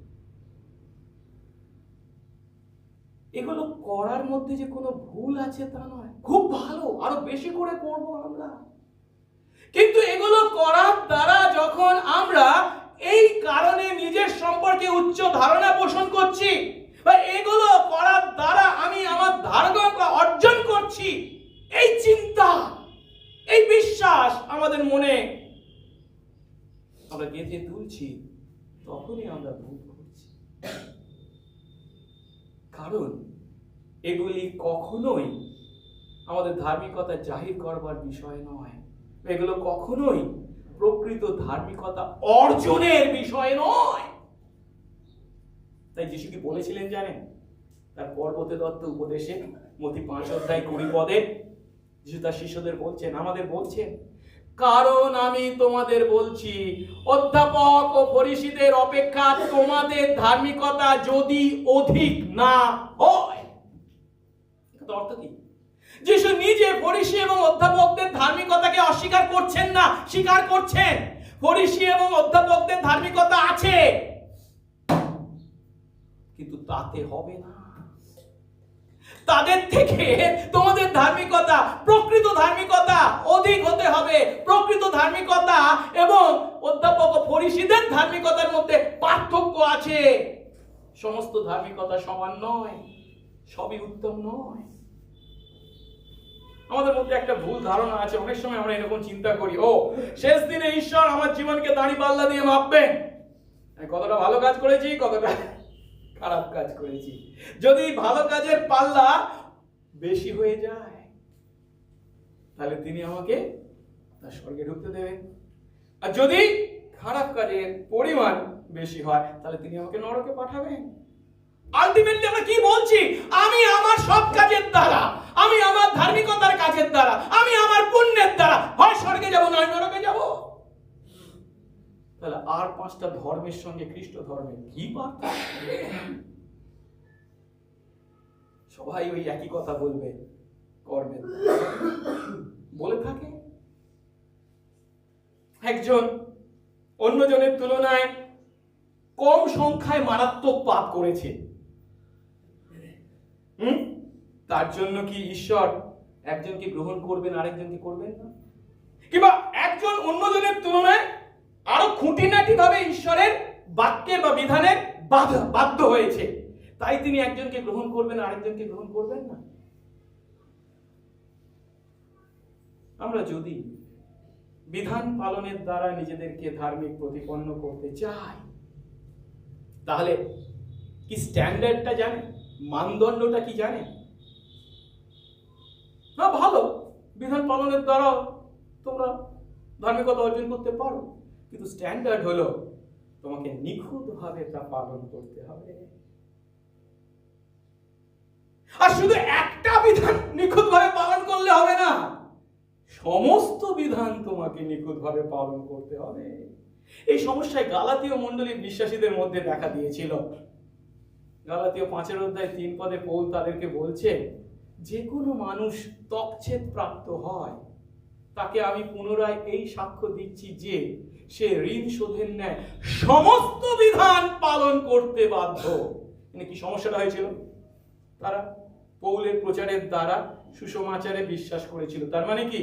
এগুলো করার মধ্যে যে কোনো ভুল আছে তা নয়, খুব ভালো, আরো বেশি করে করব আমরা। কিন্তু এগুলো করার দ্বারা যখন আমরা এই কারণে নিজের সম্পর্কে উচ্চ ধারণা পোষণ করছি বা এগুলো করার দ্বারা আমি আমার ধারণা অর্জন করছি, এই চিন্তা, এই বিশ্বাস আমাদের মনে আমরা গেঁথে তুলছি, তখনই আমরা ভুল করছি। কারণ এগুলি কখনোই আমাদের ধার্মিকতা জাহির করবার বিষয় নয়, এগুলো কখনোই প্রকৃত ধার্মিকতা অর্জনের বিষয় নয়। তাই যিশু কি বলেছিলেন জানেন? তার পর্বতে দত্ত উপদেশে মতি 5:20 যিশু তার শিষ্যদের বলছেন, আমাদের বলছেন, কারণ আমি তোমাদের বলছি, অধ্যাপক ও ফরিসীদের অপেক্ষা তোমাদের ধার্মিকতা যদি অধিক না হয়। অর্থ কি? যিশু নিজে ফরিসী এবং অধ্যাপকদের ধার্মিকতাকে অস্বীকার করছেন না, স্বীকার করছেন। ফরিসী এবং অধ্যাপকদের ধার্মিকতা আছে, কিন্তু তাতে হবে না। তাদের থেকে তোমাদের ধার্মিকতা, প্রকৃত ধার্মিকতা অধিক হতে হবে। প্রকৃত ধার্মিকতা এবং অধ্যাপক ও ফরিসীদের ধার্মিকতার মধ্যে পার্থক্য আছে। সমস্ত ধার্মিকতা সমান নয়, সবই উত্তম নয়। আমাদের মধ্যে একটা ভুল ধারণা আছে, অনেক সময় আমরা এরকম চিন্তা করি, ও শেষ দিনে ঈশ্বর আমার জীবনকে দাঁড়িপাল্লা দিয়ে মাপবেন, কতটা ভালো কাজ করেছি, কতটা খারাপ কাজ করেছি। যদি ভালো কাজের পাল্লা বেশি হয়ে যায়, তাহলে তিনি আমাকে তার স্বর্গে ঢুকতে দেবেন। আর যদি খারাপ কাজের পরিমাণ বেশি হয়, তাহলে তিনি আমাকে নরকে পাঠাবেন। আলটিমেটলি আমরা কি বলছি? আমি আমার সৎ কাজের দ্বারা, আমি আমার ধার্মিকতার কাজের দ্বারা, আমি আমার পুণ্যের দ্বারা হয় স্বর্গে যাব, নয় নরকে যাব। তাহলে আর 5টা ধর্মের সঙ্গে খ্রিস্ট ধর্মের কি পার্থক্য? সবাই ওই একই কথা বলবে, কর্মের বলে থাকে। একজন অন্যজনের তুলনায় কম সংখ্যায় মারাত্মক পাপ করেছে, তার জন্য কি ঈশ্বর একজনকে গ্রহণ করবেন, আরেকজনকে করবেন না? কিংবা একজন অন্যজনের তুলনায় আরো খুঁটিনাটি ভাবে ঈশ্বরের বাক্যের বা বিধানের বাধ্য হয়েছে, তাই তিনি একজনকে গ্রহণ করবেন, আরেকজনকে গ্রহণ করবেন না? আমরা যদি বিধান পালনের দ্বারা নিজেদেরকে ধার্মিক প্রতিপন্ন করতে চাই, তাহলে কি স্ট্যান্ডার্ডটা জানেন? মানদণ্ডটা কি জানেন? না, ভালো, বিধান পালনের দ্বারা তোমরা ধার্মিকতা অর্জন করতে পারো, কিন্তু স্ট্যান্ডার্ড হলো তোমাকে নিখুঁতভাবে তা পালন করতে হবে। আর শুধু একটা বিধান নিখুঁতভাবে পালন করলে হবে না, সমস্ত বিধান তোমাকে নিখুঁতভাবে পালন করতে হবে। এই সমস্যায় গালাতীয় মণ্ডলীর বিশ্বাসীদের মধ্যে দেখা দিয়েছিল। গালাতীয় 5:3 পৌল তাদেরকে বলছে, যে কোনো মানুষ তকছেদ প্রাপ্ত হয়, তাকে আমি পুনরায় এই সাক্ষ্য দিচ্ছি যে সে ঋণ শোধের ন্যায় সমস্ত বিধান পালন করতে বাধ্য। কি সমস্যাটা হয়েছিল? তারা পৌলের প্রচারের দ্বারা সুসমাচারে বিশ্বাস করেছিল। তার মানে কি?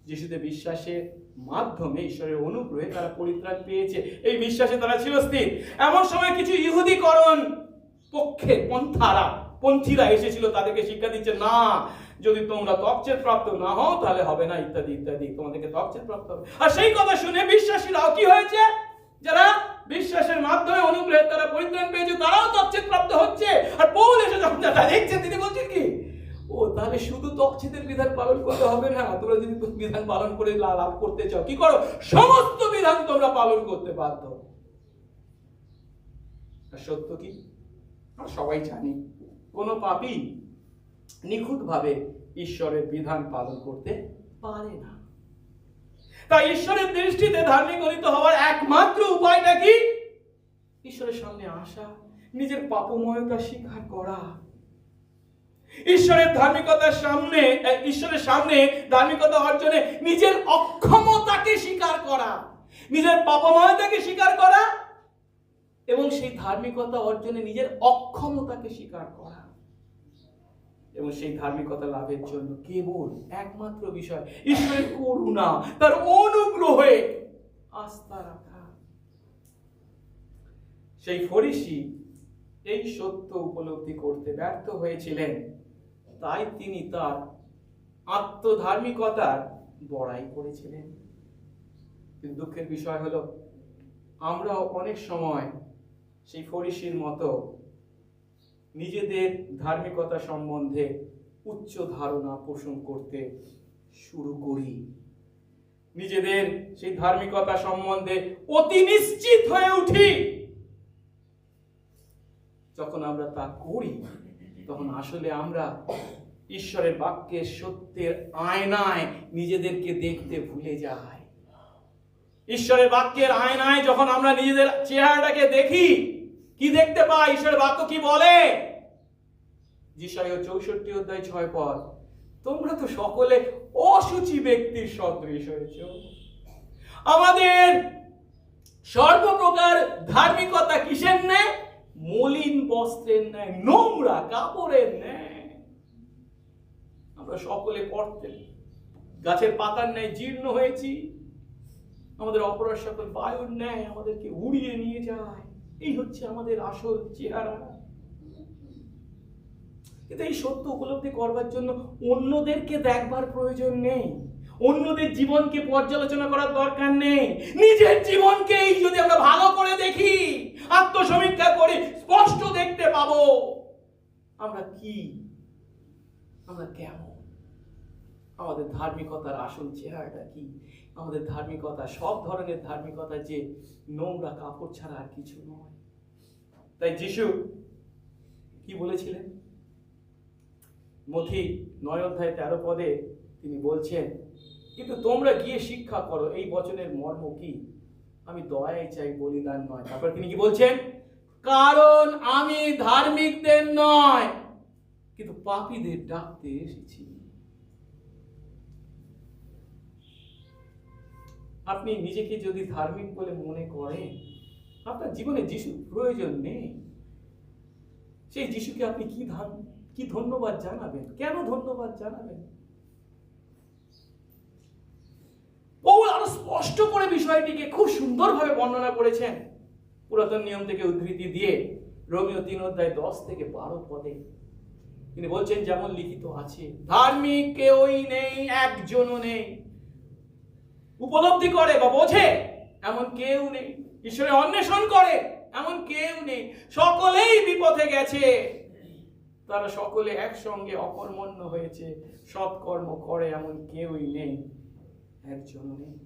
যিশুতে বিশ্বাসের মাধ্যমে ঈশ্বরের অনুগ্রহে তারা পরিত্রাণ পেয়েছে, এই বিশ্বাসে তারা ছিল স্থির। এমন সময় কিছু ইহুদিকরণ পক্ষে পন্থীরা এসেছিল, তাদেরকে শিক্ষা দিচ্ছে, না, যদি তোমরা তকছেদ প্রাপ্ত না হও তাহলে হবে না, ইত্যাদি ইত্যাদি, তোমাদেরকে তকছেদ প্রাপ্ত হবে। আর সেই কথা শুনে বিশ্বাসীরাও কি হয়েছে, যারা বিশ্বাসের মাধ্যমে অনুগ্রহের দ্বারা পরিত্রাণ পেয়েছে তারাও তকছেদ প্রাপ্ত হচ্ছে। আর পৌল এসে যখন যা দেখছেন তিনি বলছেন কি, ও তাহলে শুধু তকছেদের বিধান পালন করতে হবে না, তোমরা যদি বিধান পালন করে লাভ করতে চাও কি করো, সমস্ত বিধান তোমরা পালন করতে বাধ্য। আর সত্য কি আমরা সবাই জানি, কোন পাপী নিখুঁতভাবে ঈশ্বরের বিধান পালন করতে পারে না। তাই ঈশ্বরের দৃষ্টিতে ধার্মিক গণিত হওয়ার একমাত্র উপায়টা কি, ঈশ্বরের সামনে আসা, নিজের পাপময়তা স্বীকার করা, ঈশ্বরের সামনে ধার্মিকতা অর্জনে নিজের অক্ষমতাকে স্বীকার করা, নিজের পাপময়তাকে স্বীকার করা এবং সেই ধার্মিকতা অর্জনে নিজের অক্ষমতাকে স্বীকার করা, এবং সেই ধার্মিকতা লাভের জন্য কেবল একমাত্র বিষয় ঈশ্বরের করুণা, তার অনুগ্রহে আস্থা রাখা। সেই ফরিসি এই সত্য উপলব্ধি করতে ব্যর্থ হয়েছিলেন, তাই তিনি তার আত্মধার্মিকতার বড়াই করেছিলেন। কিন্তু দুঃখের বিষয় হলো আমরাও অনেক সময় সেই ফরিসির মতো নিজেদের ধার্মিকতা সম্বন্ধে উচ্চ ধারণা পোষণ করতে শুরু করি, নিজেদের সেই ধার্মিকতা সম্বন্ধে অতি নিশ্চিত হয়ে উঠি। যখন আমরা তা করি তখন আসলে আমরা ঈশ্বরের বাক্যের সত্যের আয়নায় নিজেদেরকে দেখতে ভুলে যাই। ঈশ্বরের বাক্যের আয়নায় যখন আমরা নিজেদের চেহারাটাকে দেখি, কি দেখতে পাই, ঈশ্বরের বাক্য কি বলে, যিশায়া 64 অধ্যায় 6 পদ, তোমরা তো সকলে অসুচি ব্যক্তির সদৃশ হয়েছে। আমাদের সর্বপ্রকার ধার্মিকতা কিসের ন্যায়, মলিন বস্ত্রের ন্যায়, নোংরা কাপড়ের ন্যায়। আমরা সকলে পড়তে গাছের পাতার ন্যায় জীর্ণ হয়েছি, আমাদের অপরাধ সকল বায়ুর ন্যায় আমাদেরকে উড়িয়ে নিয়ে যায়। এই হচ্ছে আমাদের আসল চেহারা। কিন্তু এই সত্য উপলব্ধি করবার জন্য অন্যদেরকে দেখবার প্রয়োজন নেই, অন্যদের জীবনকে পর্যালোচনা করার দরকার নেই। নিজের জীবনকেই যদি আমরা ভালো করে দেখি, আত্মসমীক্ষা করে স্পষ্ট দেখতে পাবো আমরা কি, আমরা কেমন, আমাদের ধার্মিকতার আসল চেহারাটা কি। আমাদের ধার্মিকতা, সব ধরনের ধার্মিকতা যে নোংরা কাপড় ছাড়া আর কিছু নয়। তাই যিশু কি বলেছিলেন, মথি 9 অধ্যায় 13 পদে তিনি বলছেন, কিন্তু তোমরা গিয়ে শিক্ষা করো। এই বচনের মর্ম কি, আমি দয়াই চাই, বলিদান নয়। তারপর তিনি কি বলছেন, কারণ আমি ধার্মিকদের নয় কিন্তু পাপীদের ডাকতে এসেছি। আপনি নিজেকে যদি ধার্মিক বলে মনে করেন, আপনার জীবনে যিশু প্রয়োজন নেই। সেই যিশুকে আপনি কি ধন্যবাদ জানাবেন, কেন ধন্যবাদ জানাবেন? পৌল আরো স্পষ্ট করে বিষয়টিকে খুব সুন্দরভাবে বর্ণনা করেছেন পুরাতন নিয়ম থেকে উদ্ধৃতি দিয়ে রোমীয় 3 অধ্যায় 10 থেকে 12 পদে। তিনি বলছেন, যেমন লিখিত আছে, ধার্মিক কেউই নেই, একজনও নেই। উপলব্ধি করে বা বোঝে এমন কেউ নেই, ঈশ্বরের অন্বেষণ করে এমন কেউ নেই। সকলেই বিপথে গেছে, তারা সকলে একসঙ্গে অকর্মণ্য হয়েছে, সৎকর্ম করে এমন কেউই নেই, একজনও নেই।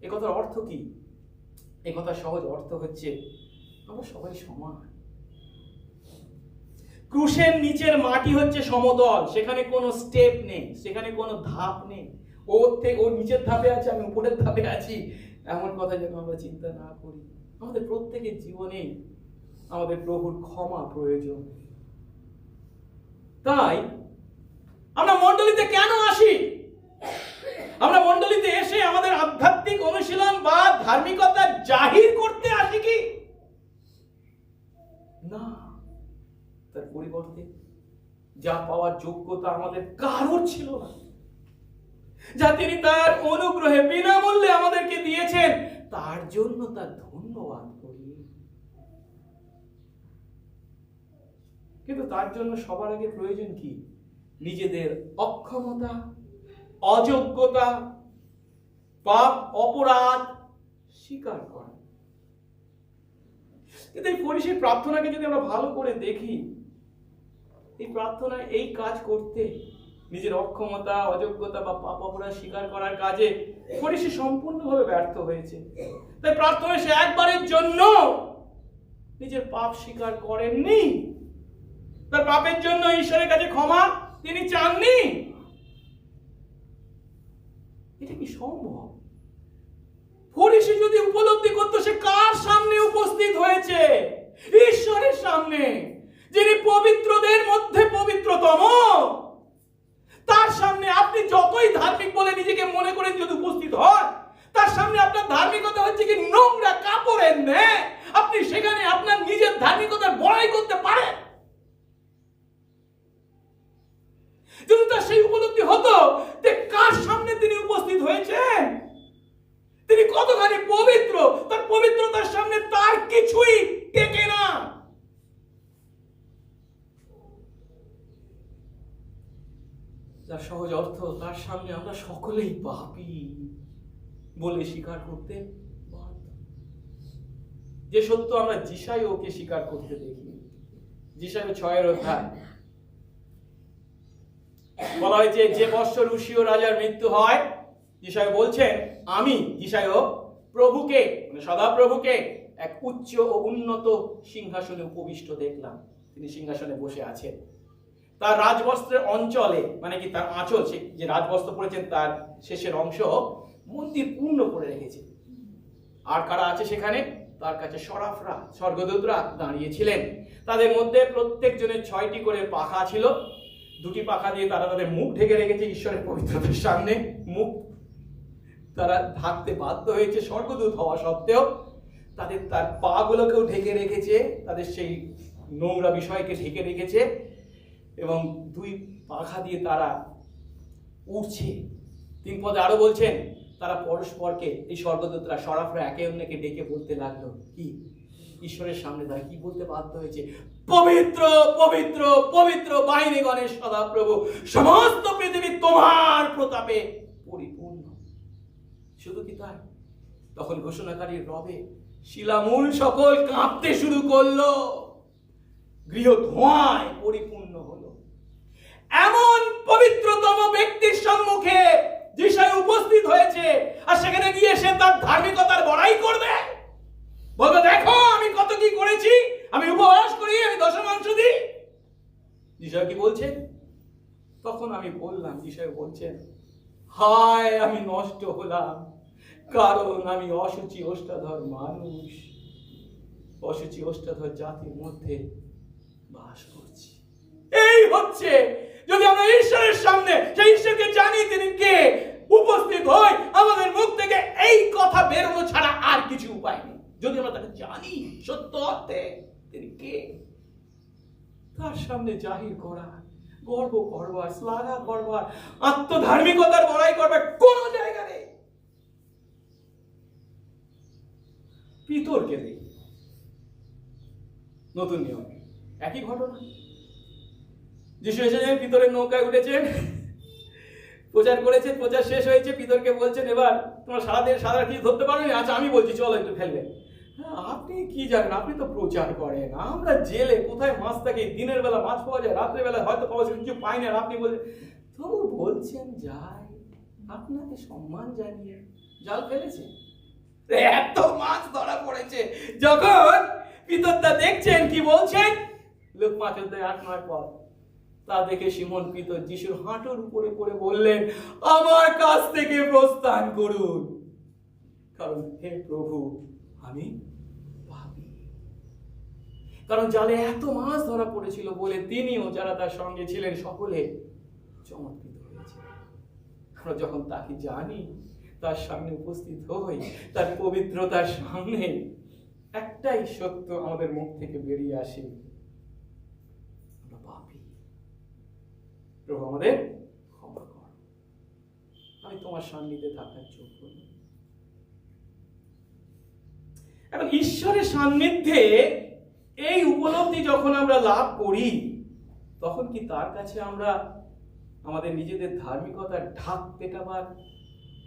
এ কথার অর্থ কি? এ কথার সহজ অর্থ হচ্ছে আমরা সবাই সমান। ক্রুশের নিচের মাটি হচ্ছে সমতল, সেখানে কোনো স্টেপ নেই, সেখানে কোনো ধাপ নেই। ও নিচের ধাপে আছে, আমি উপরের ধাপে আছি, এমন কথা যেন আমরা চিন্তা না করি। আমাদের প্রত্যেকের জীবনে আমাদের প্রভুর ক্ষমা প্রয়োজন। তাই আমরা মণ্ডলীতে কেন আসি? আমরা মণ্ডলীতে এসে আমাদের আধ্যাত্মিক অনুশীলন বা ধার্মিকতা জাহির করতে আসি কি না, তার পরিবর্তে যা পাওয়ার যোগ্যতা আমাদের কারোর ছিল না, যা তিনি তার অনুগ্রহে বিনামূল্যে আমাদেরকে দিয়েছেন, তার জন্য তার ধন্যবাদ করি। কিন্তু তার জন্য সবার আগে প্রয়োজন কি? নিজেদের অক্ষমতা, অযোগ্যতা, পাপ, অপরাধ স্বীকার করা। কিন্তু এই ফরিসির প্রার্থনাকে যদি আমরা ভালো করে দেখি, এই প্রার্থনায় এই কাজ করতে, নিজের অক্ষমতা, অযোগ্যতা বা পাপ অপরাধ স্বীকার করার কাজে ফরিসি সম্পূর্ণভাবে ব্যর্থ হয়েছে। তাই প্রার্থনায় সে একবারের জন্য নিজের পাপ স্বীকার করেননি। তার পাপের জন্য ঈশ্বরের কাছে ক্ষমা তিনি চাননি। এটা কি সম্ভব? ফরিসি যদি উপলব্ধি করতো সে কার সামনে উপস্থিত হয়েছে, ঈশ্বরের সামনে, যিনি পবিত্রদের মধ্যে পবিত্রতম, তার সামনে আপনি যতই ধার্মিক বলে নিজেকে মনে করেন যদি উপস্থিত হন, তার সামনে আপনার ধার্মিকতা হচ্ছে কি নোংরা কাপড়ের ন্যায়। আপনি সেখানে আপনার নিজের ধার্মিকতার বড়াই করতে পারেন। যদি তার সেই উপলব্ধি হতো যে কার সামনে তিনি উপস্থিত হয়েছেন, তিনি কতখানি পবিত্র, তার পবিত্রতার সামনে তার কিছুই টেকে না। যার সহজ অর্থ, তার সামনে আমরা সকলেই পাপী বলে স্বীকার করতে বাধ্য। যে সত্য আমরা যিশায় ওকে স্বীকার করতে দেখি। যিশায় 6 অধ্যায় বলা হয়েছে, যে বৎসর উশীয় রাজার মৃত্যু হয়, যিশায় বলছেন, আমি যিশায় প্রভুকে, মানে সদাপ্রভুকে এক উচ্চ ও উন্নত সিংহাসনে উপবিষ্ট দেখলাম। তিনি সিংহাসনে বসে আছেন। তার রাজবস্ত্রের অঞ্চলে, মানে কি তার আঁচল, সে যে রাজবস্ত্র পরেছেন তার শেষের অংশ মন্দির পূর্ণ করে রেখেছে। আর কারা আছে সেখানে? তার কাছে সরাফরা, স্বর্গদূতরা দাঁড়িয়েছিলেন। তাদের মধ্যে প্রত্যেকজনের 6টি করে পাখা ছিল। 2টি পাখা দিয়ে তারা তাদের মুখ ঢেকে রেখেছে। ঈশ্বরের পবিত্রতার সামনে মুখ তারা ঢাকতে বাধ্য হয়েছে স্বর্গদূত হওয়া সত্ত্বেও। তার পা গুলোকেও ঢেকে রেখেছে, তাদের সেই নোংরা বিষয়কে ঢেকে রেখেছে, এবং 2 পাখা দিয়ে তারা উঠছে। 3 পদে আরো বলছেন, তারা পরস্পরকে, এই স্বর্গদূতরা, সরাফরা একে অন্যকে ডেকে বলতে লাগলো কি? ঈশ্বরের সামনে তারা কি বলতে বাধ্য হয়েছে? পবিত্র পবিত্র পবিত্র বাহিনীগণের সদাপ্রভু, সমস্ত পৃথিবী তোমার প্রতাপে পরিপূর্ণ। শুধু কি তাই? তখন ঘোষণাকারীর রবে শিলামূল সকল কাঁপতে শুরু করলো, গৃহ ধোঁয়ায় পরিপূর্ণ হলো। এমন পবিত্রতম ব্যক্তির সম্মুখে যিশায় উপস্থিত হয়েছে, আর সেখানে গিয়ে সে তার ধার্মিকতার বড়াই করবে, বলবে দেখো আমি কত কি করেছি, আমি উপবাস করি, আমি দশমাংশ দিই। যিশায় কি বলছেন? তখন আমি বললাম, যিশায় বলছেন, হায় আমি নষ্ট হলাম, কারণ আমি অসুচি ওষ্ঠাধর মানুষ, অসুচি ওষ্ঠাধর জাতির মধ্যে বাস করছি। এই হচ্ছে, যদি আমরা ঈশ্বরের সামনে সেই ঈশ্বরকে জানি তিনি কে, উপস্থিত হই, আমাদের মুখ থেকে এই কথা বেরোনো ছাড়া আর কিছু উপায় নেই। যদি আমরা তাকে জানি সত্য অর্থে তিনি কে, তার সামনে জাহির করা, গর্ব করবার, শ্লাঘা করবার, আত্মধার্মিকতার বড়াই করবার কোন জায়গা নেই। পিতরকে দেখি, নতুন নিয়ম, একই ঘটনা। যিশু এসেছেন, পিতরের নৌকায় উঠেছেন, প্রচার করেছেন, প্রচার শেষ হয়েছে। পিতরকে বলছেন, এবার তোমরা সারা কিছু ধরতে পারো না, আচ্ছা আমি বলছি চলো একটু ফেলবে। আপনি কি জানেন, আপনি তো প্রচার করেন, আমরা জেলে কোথায় মাছ থাকে, দিনের বেলা মাছ পাওয়া যায়, রাত্রে বেলা হয়তো পাওয়া যায়, কিছু পাই না। আপনি বলছেন, তবু বলছেন যাই, আপনাকে সম্মান জানিয়ে জাল ফেলেছে। এত মাছ ধরা পড়েছে। যখন পিতরটা দেখছেন, কি বলছেন? লোক 5 অধ্যায় 8-9 পদ, তা দেখে সিমন পিতর যিশুর হাঁটুর উপরে পড়ে বললেন, আমার কাছ থেকে প্রস্থান করুন, কারণ হে প্রভু আমি পাপী। কারণ জালে এত মাছ ধরা পড়েছিল বলে তিনিও যারা তার সঙ্গে ছিলেন সকলে চমৎকৃত হয়েছে। আমরা যখন তাকে জানি, তার সামনে উপস্থিত হই, তার পবিত্রতার সামনে একটাই সত্য আমাদের মুখ থেকে বেরিয়ে আসে, আমরা পাপী। প্রভু আমাদের ক্ষমা কর, আমি তোমার সান্নিধ্যে থাকার যোগ্য নই। এখন ঈশ্বরের সান্নিধ্যে এই উপলব্ধি যখন আমরা লাভ করি, তখন কি তার কাছে আমরা আমাদের নিজেদের ধার্মিকতার ঢাক পেটাবার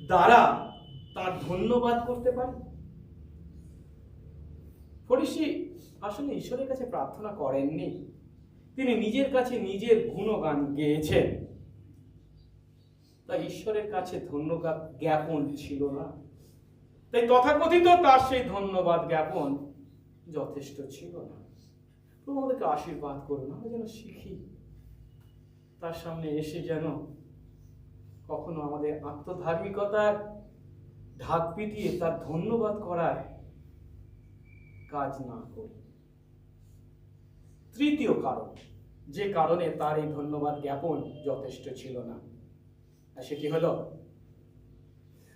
দ্বারা তার ধন্যবাদ করতে পারি? ফরিসি আসলে ঈশ্বরের কাছে প্রার্থনা করেননি, তিনি নিজের কাছে নিজের গুণগান গেয়েছেন। তাই ঈশ্বরের কাছে ধন্যবাদ জ্ঞাপন ছিল না, তাই তথাকথিত তার সেই ধন্যবাদ জ্ঞাপন যথেষ্ট ছিল না। প্রভু আমাদেরকে আশীর্বাদ করুন, আমরা যেন শিখি তার সামনে এসে যেন কখনো আমাদের আত্মধার্মিকতার ঢাক পিটিয়ে তার ধন্যবাদ করার কাজ না করি। তৃতীয় কারণ, যে কারণে তার এই ধন্যবাদ জ্ঞাপন যথেষ্ট ছিল না, আর সেটি হলো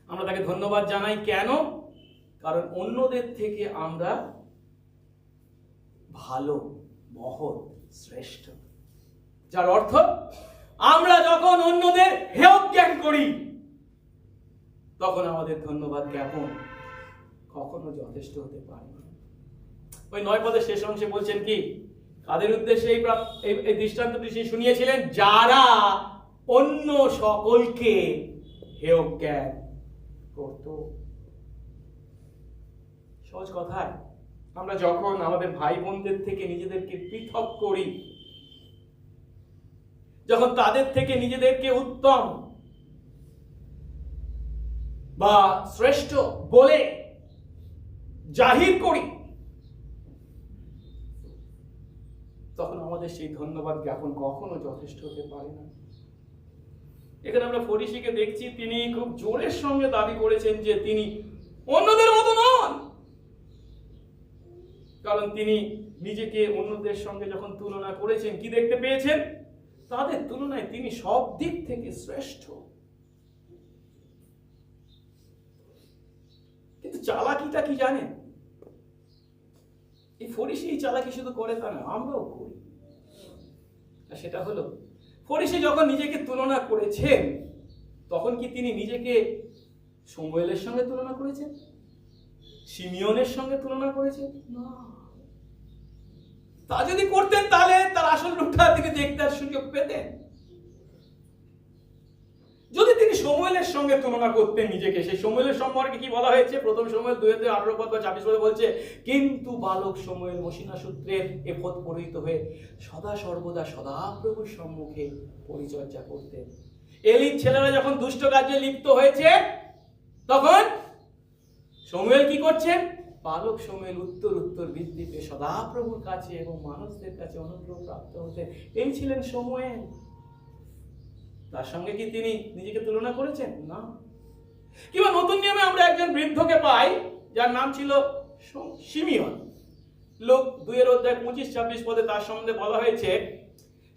আমরা তাকে ধন্যবাদ জানাই কেন? কারণ অন্যদের থেকে আমরা ভালো, মহৎ, শ্রেষ্ঠ। যার অর্থ আমরা যখন অন্যদের হেয় জ্ঞান করি তখন আমাদের ধন্যবাদ জ্ঞাপন কখনো যথেষ্ট হতে পারে না। ওই 9 পদের শেষ অংশে বলছেন কি, কাদের উদ্দেশ্যে এই দৃষ্টান্তটি সে শুনিয়েছিলেন? যারা অন্য সকলকে হেয় জ্ঞান করত। সহজ কথায়, আমরা যখন আমাদের ভাই বোনদের থেকে নিজেদেরকে পৃথক করি, যখন তাদের থেকে নিজেদেরকে উত্তম বা শ্রেষ্ঠ বলে জাহির করি, তখন আমাদের সেই ধন্যবাদ জ্ঞাপন কখনো যথেষ্ট হতে পারে না। এখানে আমরা ফরিসিকে দেখছি, তিনি খুব জোরের সঙ্গে দাবি করেছেন যে তিনি অন্যদের মতো নন, কারণ তিনি নিজেকে অন্যদের সঙ্গে যখন তুলনা করেছেন, কি দেখতে পেয়েছেন? তাদের তুলনায় তিনি সব দিক থেকে শ্রেষ্ঠ। কিন্তু চালাকিটা কি জানেন? এই ফরিসি এই চালাকি শুধু করে তা না, আমরাও করি। আর সেটা হলো, ফরিসি যখন নিজেকে তুলনা করেছেন তখন কি তিনি নিজেকে শমূয়েলের সঙ্গে তুলনা করেছেন, শিমিয়নের সঙ্গে তুলনা করেছেন? না। তা যদি করতেন তাহলে তার আসল রূপটা তিনি দেখতে সুযোগ পেতেন। যদি তিনি শমূয়েলের সঙ্গে তুলনা করতেন নিজেকে, সেই শমূয়েলের সম্পর্কে কি বলা হয়েছে? প্রথম শমূয়েল 2:18 পদ বা 26 পদে বলছে, কিন্তু বালক শমূয়েল মশিনা সূত্রের এফদ পরিহিত হয়ে সদা সর্বদা সদাপ্রভুর সম্মুখে পরিচর্যা করতেন। এলির ছেলেরা যখন দুষ্ট কার্যে লিপ্ত হয়েছে তখন শমূয়েল কি করছেন? বালক শমূয়েল উত্তর উত্তর বৃদ্ধি পেয়ে সদাপ্রভুর কাছে এবং মানুষদের কাছে অনুগ্রহ প্রাপ্ত হতেন। এই ছিলেন শমূয়েল। তার সঙ্গে কি তিনি নিজেকে তুলনা করেছেন? না। কিংবা নতুন নিয়মে আমরা একজন বৃদ্ধকে পাই যার নাম ছিল শিমিয়ন। লোক 2:25-26 পদে তার সম্বন্ধে বলা হয়েছে,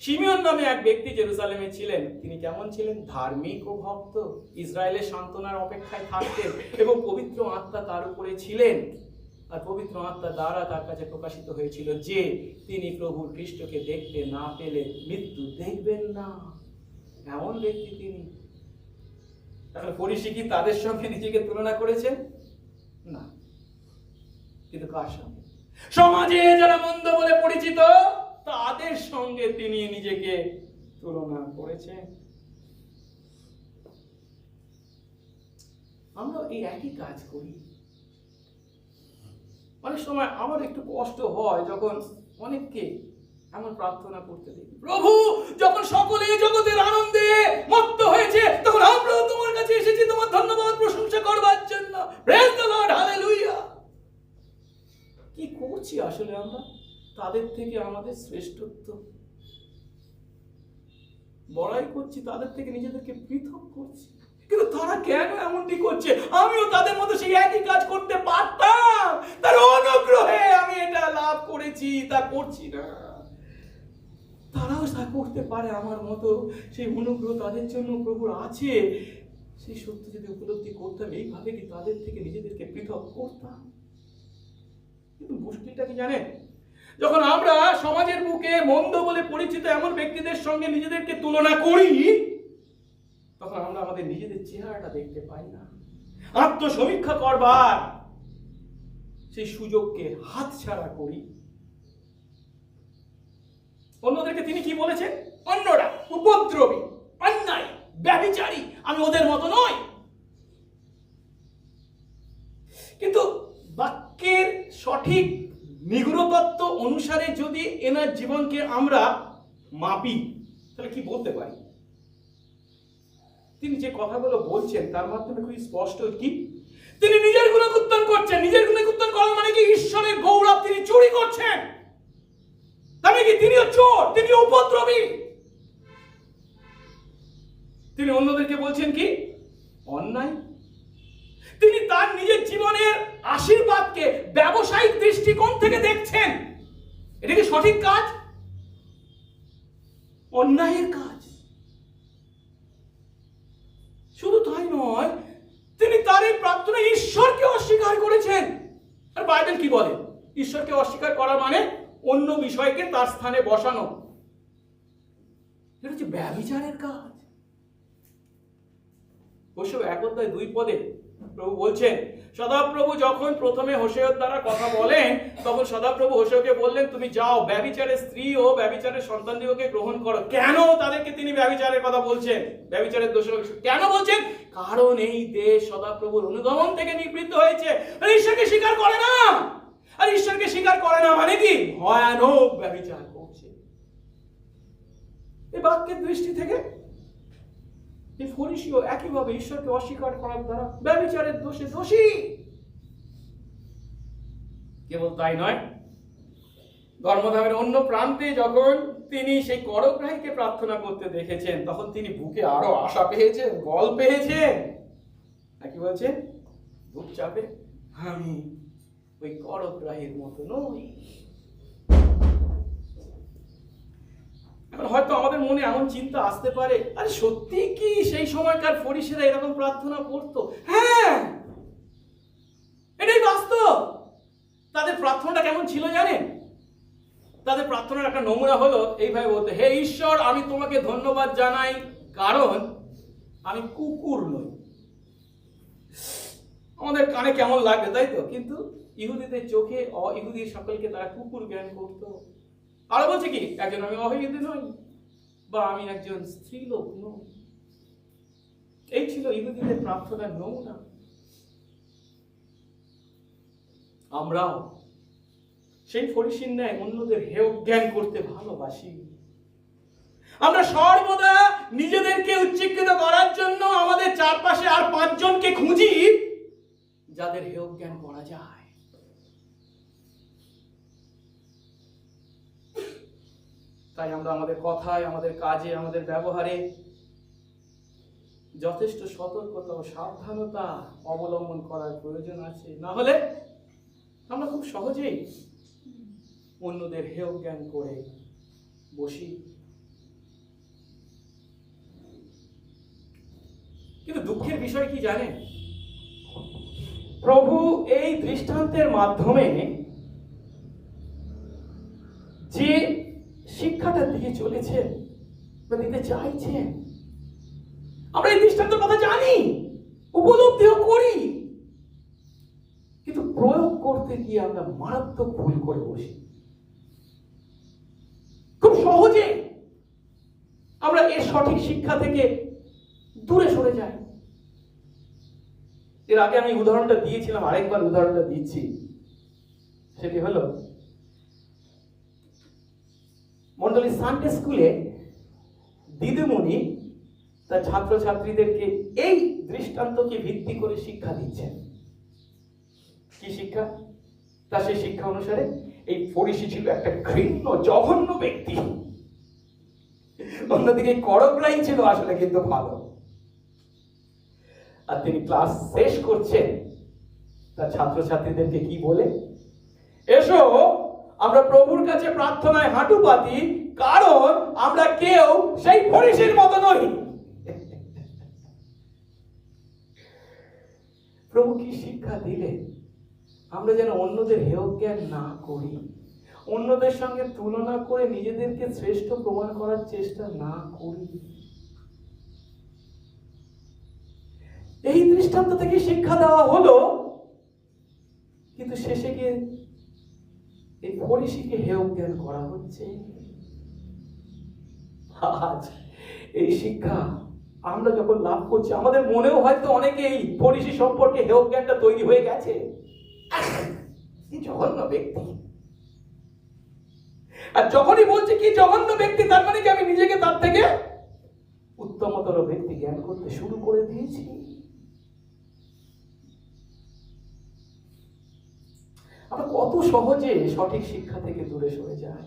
শিমিয়ন নামে এক ব্যক্তি জেরুজালেমে ছিলেন। তিনি কেমন ছিলেন? ধার্মিক ও ভক্ত, ইসরায়েলের সান্ত্বনার অপেক্ষায় থাকতেন এবং পবিত্র আত্মা তার উপরে ছিলেন। আর পবিত্র আত্মা দ্বারা তার কাছে প্রকাশিত হয়েছিল যে তিনি প্রভু খ্রিস্টকে দেখতে না পেলে মৃত্যু দেখবেন না। এমন ব্যক্তি তিনি। তাহলে ফরিসি কি তাদের সঙ্গে নিজেকে তুলনা করেছেন? না। কিন্তু কার সঙ্গে? সমাজে যারা মন্দ বলে পরিচিত তাদের সঙ্গে তিনি নিজেকে তুলনা করেছেন। আমরা এই একই কাজ করি। অনেক সময় আমার একটু কষ্ট হয় যখন অনেককে এমন প্রার্থনা করতে দেখি, প্রভু যখন সকলে জগতের আনন্দে মত্ত হয়েছে তখন আমরাও তোমার কাছে এসেছি তোমার ধন্যবাদ প্রশংসা করবার জন্য। Praise the lord, hallelujah. কি করছি আসলে আমরা? তাদের থেকে আমাদের শ্রেষ্ঠত্ব বড়াই করছি, তাদের থেকে নিজেদেরকে পৃথক করছি। কিন্তু তারা কেন এমনটি করছে? আমিও তাদের মতো সেই একই কাজ করতে পারতাম। তার অনুগ্রহে আমি এটা লাভ করেছি, তা করছি না। তারাও তা করতে পারে আমার মতো। সেই অনুগ্রহ তাদের জন্য প্রভুর আছে, সেই সত্য যদি উপলব্ধি করতাম, এইভাবে কি তাদের থেকে নিজেদেরকে পৃথক করতাম? কিন্তু মুশকিলটা কি জানেন? যখন আমরা সমাজের বুকে মন্দ বলে পরিচিত এমন ব্যক্তিদের সঙ্গে নিজেদেরকে তুলনা করি তখন আমরা আমাদের নিজেদের চেহারাটা দেখতে পাই না। আত্মসমীক্ষা করবার সেই সুযোগকে হাতছাড়া করি। অন্যদেরকে তিনি কি বলেছেন? অন্যরা উপদ্রবী, অন্য যদি এনার জীবনকে আমরা মাপি তাহলে কি বলতে পারি? তিনি যে কথাগুলো বলছেন তার মাধ্যমে খুবই স্পষ্ট কি তিনি নিজের গুণকীর্তন করছেন। নিজের গুণকীর্তন করা মানে কি ঈশ্বরের গৌরব তিনি চুরি করছেন, তাহলে কি তিনিও চোর, তিনিও উপদ্রবী। তিনি অন্যদেরকে বলছেন কি অন্যায়। তিনি তার নিজের জীবনের আশীর্বাদকে ব্যবসায়িক দৃষ্টিকোণ থেকে দেখছেন। এটা কি সঠিক কাজ? অন্যায়ের কাজ। শুধু তাই নয়, তিনি তার এই প্রার্থনায় ঈশ্বরকে অস্বীকার করেছেন। আর বাইবেল কি বলে? ঈশ্বরকে অস্বীকার করা মানে অন্য বিষয়কে তার স্থানে বসানো। এটা হচ্ছে ব্যভিচারের কাজ। হোশেয়া 1:2 প্রভু বলছেন, সদাপ্রভু যখন প্রথমে হোশেয়ার দ্বারা কথা বলেন তখন সদাপ্রভু হোশেয়াকে বললেন, তুমি যাও ব্যভিচারের স্ত্রী ও ব্যভিচারের সন্তানদিগকে গ্রহণ করো। কেন তাদেরকে তিনি ব্যভিচারের কথা বলছেন, ব্যভিচারের দোষ কেন বলছেন? কারণ এই দেশ সদাপ্রভুর অনুগমন থেকে নিবৃত্ত হয়েছে, আর ঈশ্বরকে স্বীকার করে না। আর ঈশ্বরকে স্বীকার করে না মানে কি ভয়ানক ব্যভিচার করছে। এই বাক্যের দৃষ্টি থেকে এই ফরিসীও একইভাবে ঈশ্বরকে অস্বীকার করার দ্বারা ব্যভিচারের দোষে দোষী। কেবল তাই নয়, ধর্মধামের অন্য প্রান্তে যখন তিনি সেই করগ্রাহীকে প্রার্থনা করতে দেখেছেন তখন তিনি বুকে আরো আশা পেয়েছেন, বল পেয়েছেন। কি বলছেন? বুক চাপে, আমি ওই করগ্রাহীর মতো নই। এখন হয়তো আমাদের মনে এমন চিন্তা আসতে পারে, আরে সত্যি কি সেই সময়কার ফরিসীরা এরকম প্রার্থনা করতো? হ্যাঁ, এটাই বাস্তব। তাদের প্রার্থনাটা কেমন ছিল জানেন? তাদের প্রার্থনার একটা নমুনা হলো এইভাবে বলতে, হে ঈশ্বর, আমি তোমাকে ধন্যবাদ জানাই কারণ আমি কুকুর নই। আমাদের কানে কেমন লাগবে তাই তো, কিন্তু ইহুদিদের চোখে ইহুদি সকলকে তারা কুকুর জ্ঞান করতো। আরো বলছে কি, একজন আমি অহিন্দু নই বা আমি একজন স্ত্রীলোক নই। এই ছিল ইহুদিদের প্রার্থনার নমুনা। আমরাও সেই ফরিসীর ন্যায় অন্যদের হেয় জ্ঞান করতে ভালোবাসি। আমরা সর্বদা নিজেদেরকে উচ্চীকৃত করার জন্য আমাদের চারপাশে আর 5 জনকে খুঁজি যাদের হেয় জ্ঞান করা যায়। তাই আমরা আমাদের কথায়, আমাদের কাজে, আমাদের ব্যবহারে যথেষ্ট সতর্কতা ও সাবধানতা অবলম্বন করার প্রয়োজন আছে। না হলে আমরা খুব সহজেই অন্যদের হেয় জ্ঞান করে বসি। কিন্তু দুঃখের বিষয় কি জানেন? প্রভু এই দৃষ্টান্তের মাধ্যমে যে শিক্ষাটা দিয়ে চলেছেন বা দিতে চাইছেন, আমরা এই দৃষ্টান্তের কথা জানি, উপলব্ধিও করি, কিন্তু প্রয়োগ করতে গিয়ে আমরা মারাত্মক ভুল করে বসি। খুব সহজে আমরা এর সঠিক শিক্ষা থেকে দূরে সরে যাই। এর আগে আমি উদাহরণটা দিয়েছিলাম, আরেকবার উদাহরণটা দিচ্ছি। সেটি হলো মন্ডলী সানডে স্কুলে দিদিমণি তার ছাত্রছাত্রীদেরকে এই দৃষ্টান্তকে ভিত্তি করে শিক্ষা দিচ্ছেন। কি শিক্ষা? তার সেই শিক্ষা অনুসারে এই ফরিসী ছিল একটা ঘৃণ্য জঘন্য ব্যক্তি, অন্যদিকে করগ্রাহী ছিল আসলে কিন্তু ভালো। আর তিনি ক্লাস শেষ করছেন তার ছাত্রছাত্রীদেরকে কি বলে, এসো আমরা প্রভুর কাছে প্রার্থনায় হাঁটু পাতি, কারণ আমরা কেউ সেই ফরিসীর মতো নই। প্রভু কি শিক্ষা দিলেন? আমরা যেন অন্যদের হেয় জ্ঞান না করি, অন্যদের সঙ্গে তুলনা করে নিজেদেরকে শ্রেষ্ঠ প্রমাণ করার চেষ্টা না করি। এই দৃষ্টান্ত থেকে শিক্ষা দেওয়া হলো, কিন্তু শেষে গিয়ে এই ফরিসীকে হেয় জ্ঞান করা হচ্ছে। আজ এই শিক্ষা আমরা যখন লাভ করছি, আমাদের মনেও হয়তো অনেকে এই ফরিসী সম্পর্কে হেয় জ্ঞানটা তৈরি হয়ে গেছে। জঘন্য ব্যক্তি, আর যখনই বলছে কি জঘন্য ব্যক্তি, তার মানে কি আমি নিজেকে তার থেকে উত্তমতর ব্যক্তি জ্ঞান করতে শুরু করে দিয়েছি। আমরা কত সহজে সঠিক শিক্ষা থেকে দূরে সরে যাই।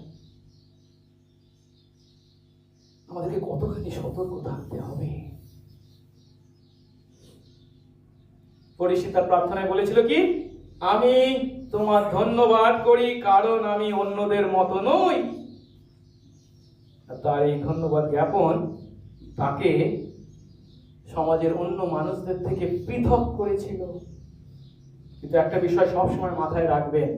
আমাদেরকে কতখানি সতর্ক থাকতে হবে। ফরিসী তার প্রার্থনায় বলেছিল কি, আমি তোমার ধন্যবাদ করি কারণ আমি অন্যদের মতো নই। তার এই ধন্যবাদ জ্ঞাপন তাকে সমাজের অন্য মানুষদের থেকে পৃথক করেছিল। কিন্তু একটা বিষয় সবসময় মাথায় রাখবেন,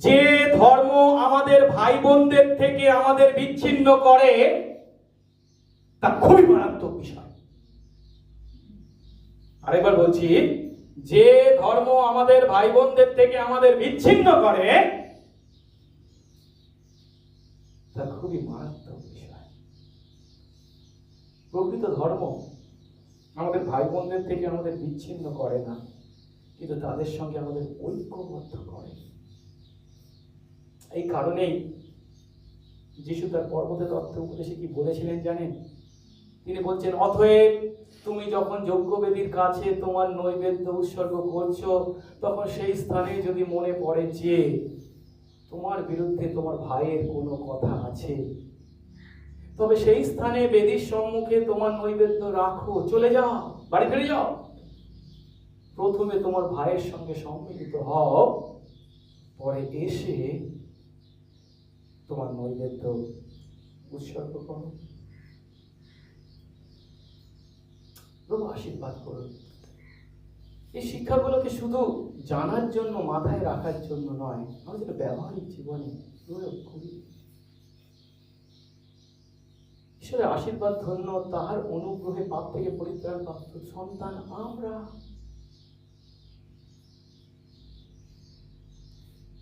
যে ধর্ম আমাদের ভাই বোনদের থেকে আমাদের বিচ্ছিন্ন করে তা খুবই মারাত্মক বিষয়। আরেকবার বলছি, যে ধর্ম আমাদের ভাই বোনদের থেকে আমাদের বিচ্ছিন্ন করে তা খুবই মারাত্মক বিষয়। প্রকৃত ধর্ম আমাদের ভাই বোনদের থেকে আমাদের বিচ্ছিন্ন করে না, কিন্তু তাদের সঙ্গে আমাদের ঐক্যবদ্ধ করে। এই কারণেই যিশু তার পর্বতে তত্ত্ব উপদেশে কি বলেছিলেন জানেন? তিনি বলছেন, অতএব তুমি যখন যজ্ঞবেদীর কাছে তোমার নৈবেদ্য উৎসর্গ করছো, তখন সেই স্থানে যদি মনে পড়ে যে তোমার বিরুদ্ধে তোমার ভাইয়ের কোনো কথা আছে, তবে সেই স্থানে বেদীর সম্মুখে তোমার নৈবেদ্য রাখো, চলে যাও, বাড়ি ফিরে যাও। প্রথমে তোমার ভাইয়ের সঙ্গে সম্মিলিত হও, পরে এসে তোমার নৈবেদ্য উৎসর্গ করো। প্রভু আশীর্বাদ করুন। এই শিক্ষাগুলোকে শুধু জানার জন্য, মাথায় রাখার জন্য নয়, আমাদের ব্যবহারিক জীবনে প্রয়োগ করি। ঈশ্বরের আশীর্বাদ ধন্য, তাহার অনুগ্রহে পাপ থেকে পরিত্রাণ প্রাপ্ত সন্তান আমরা।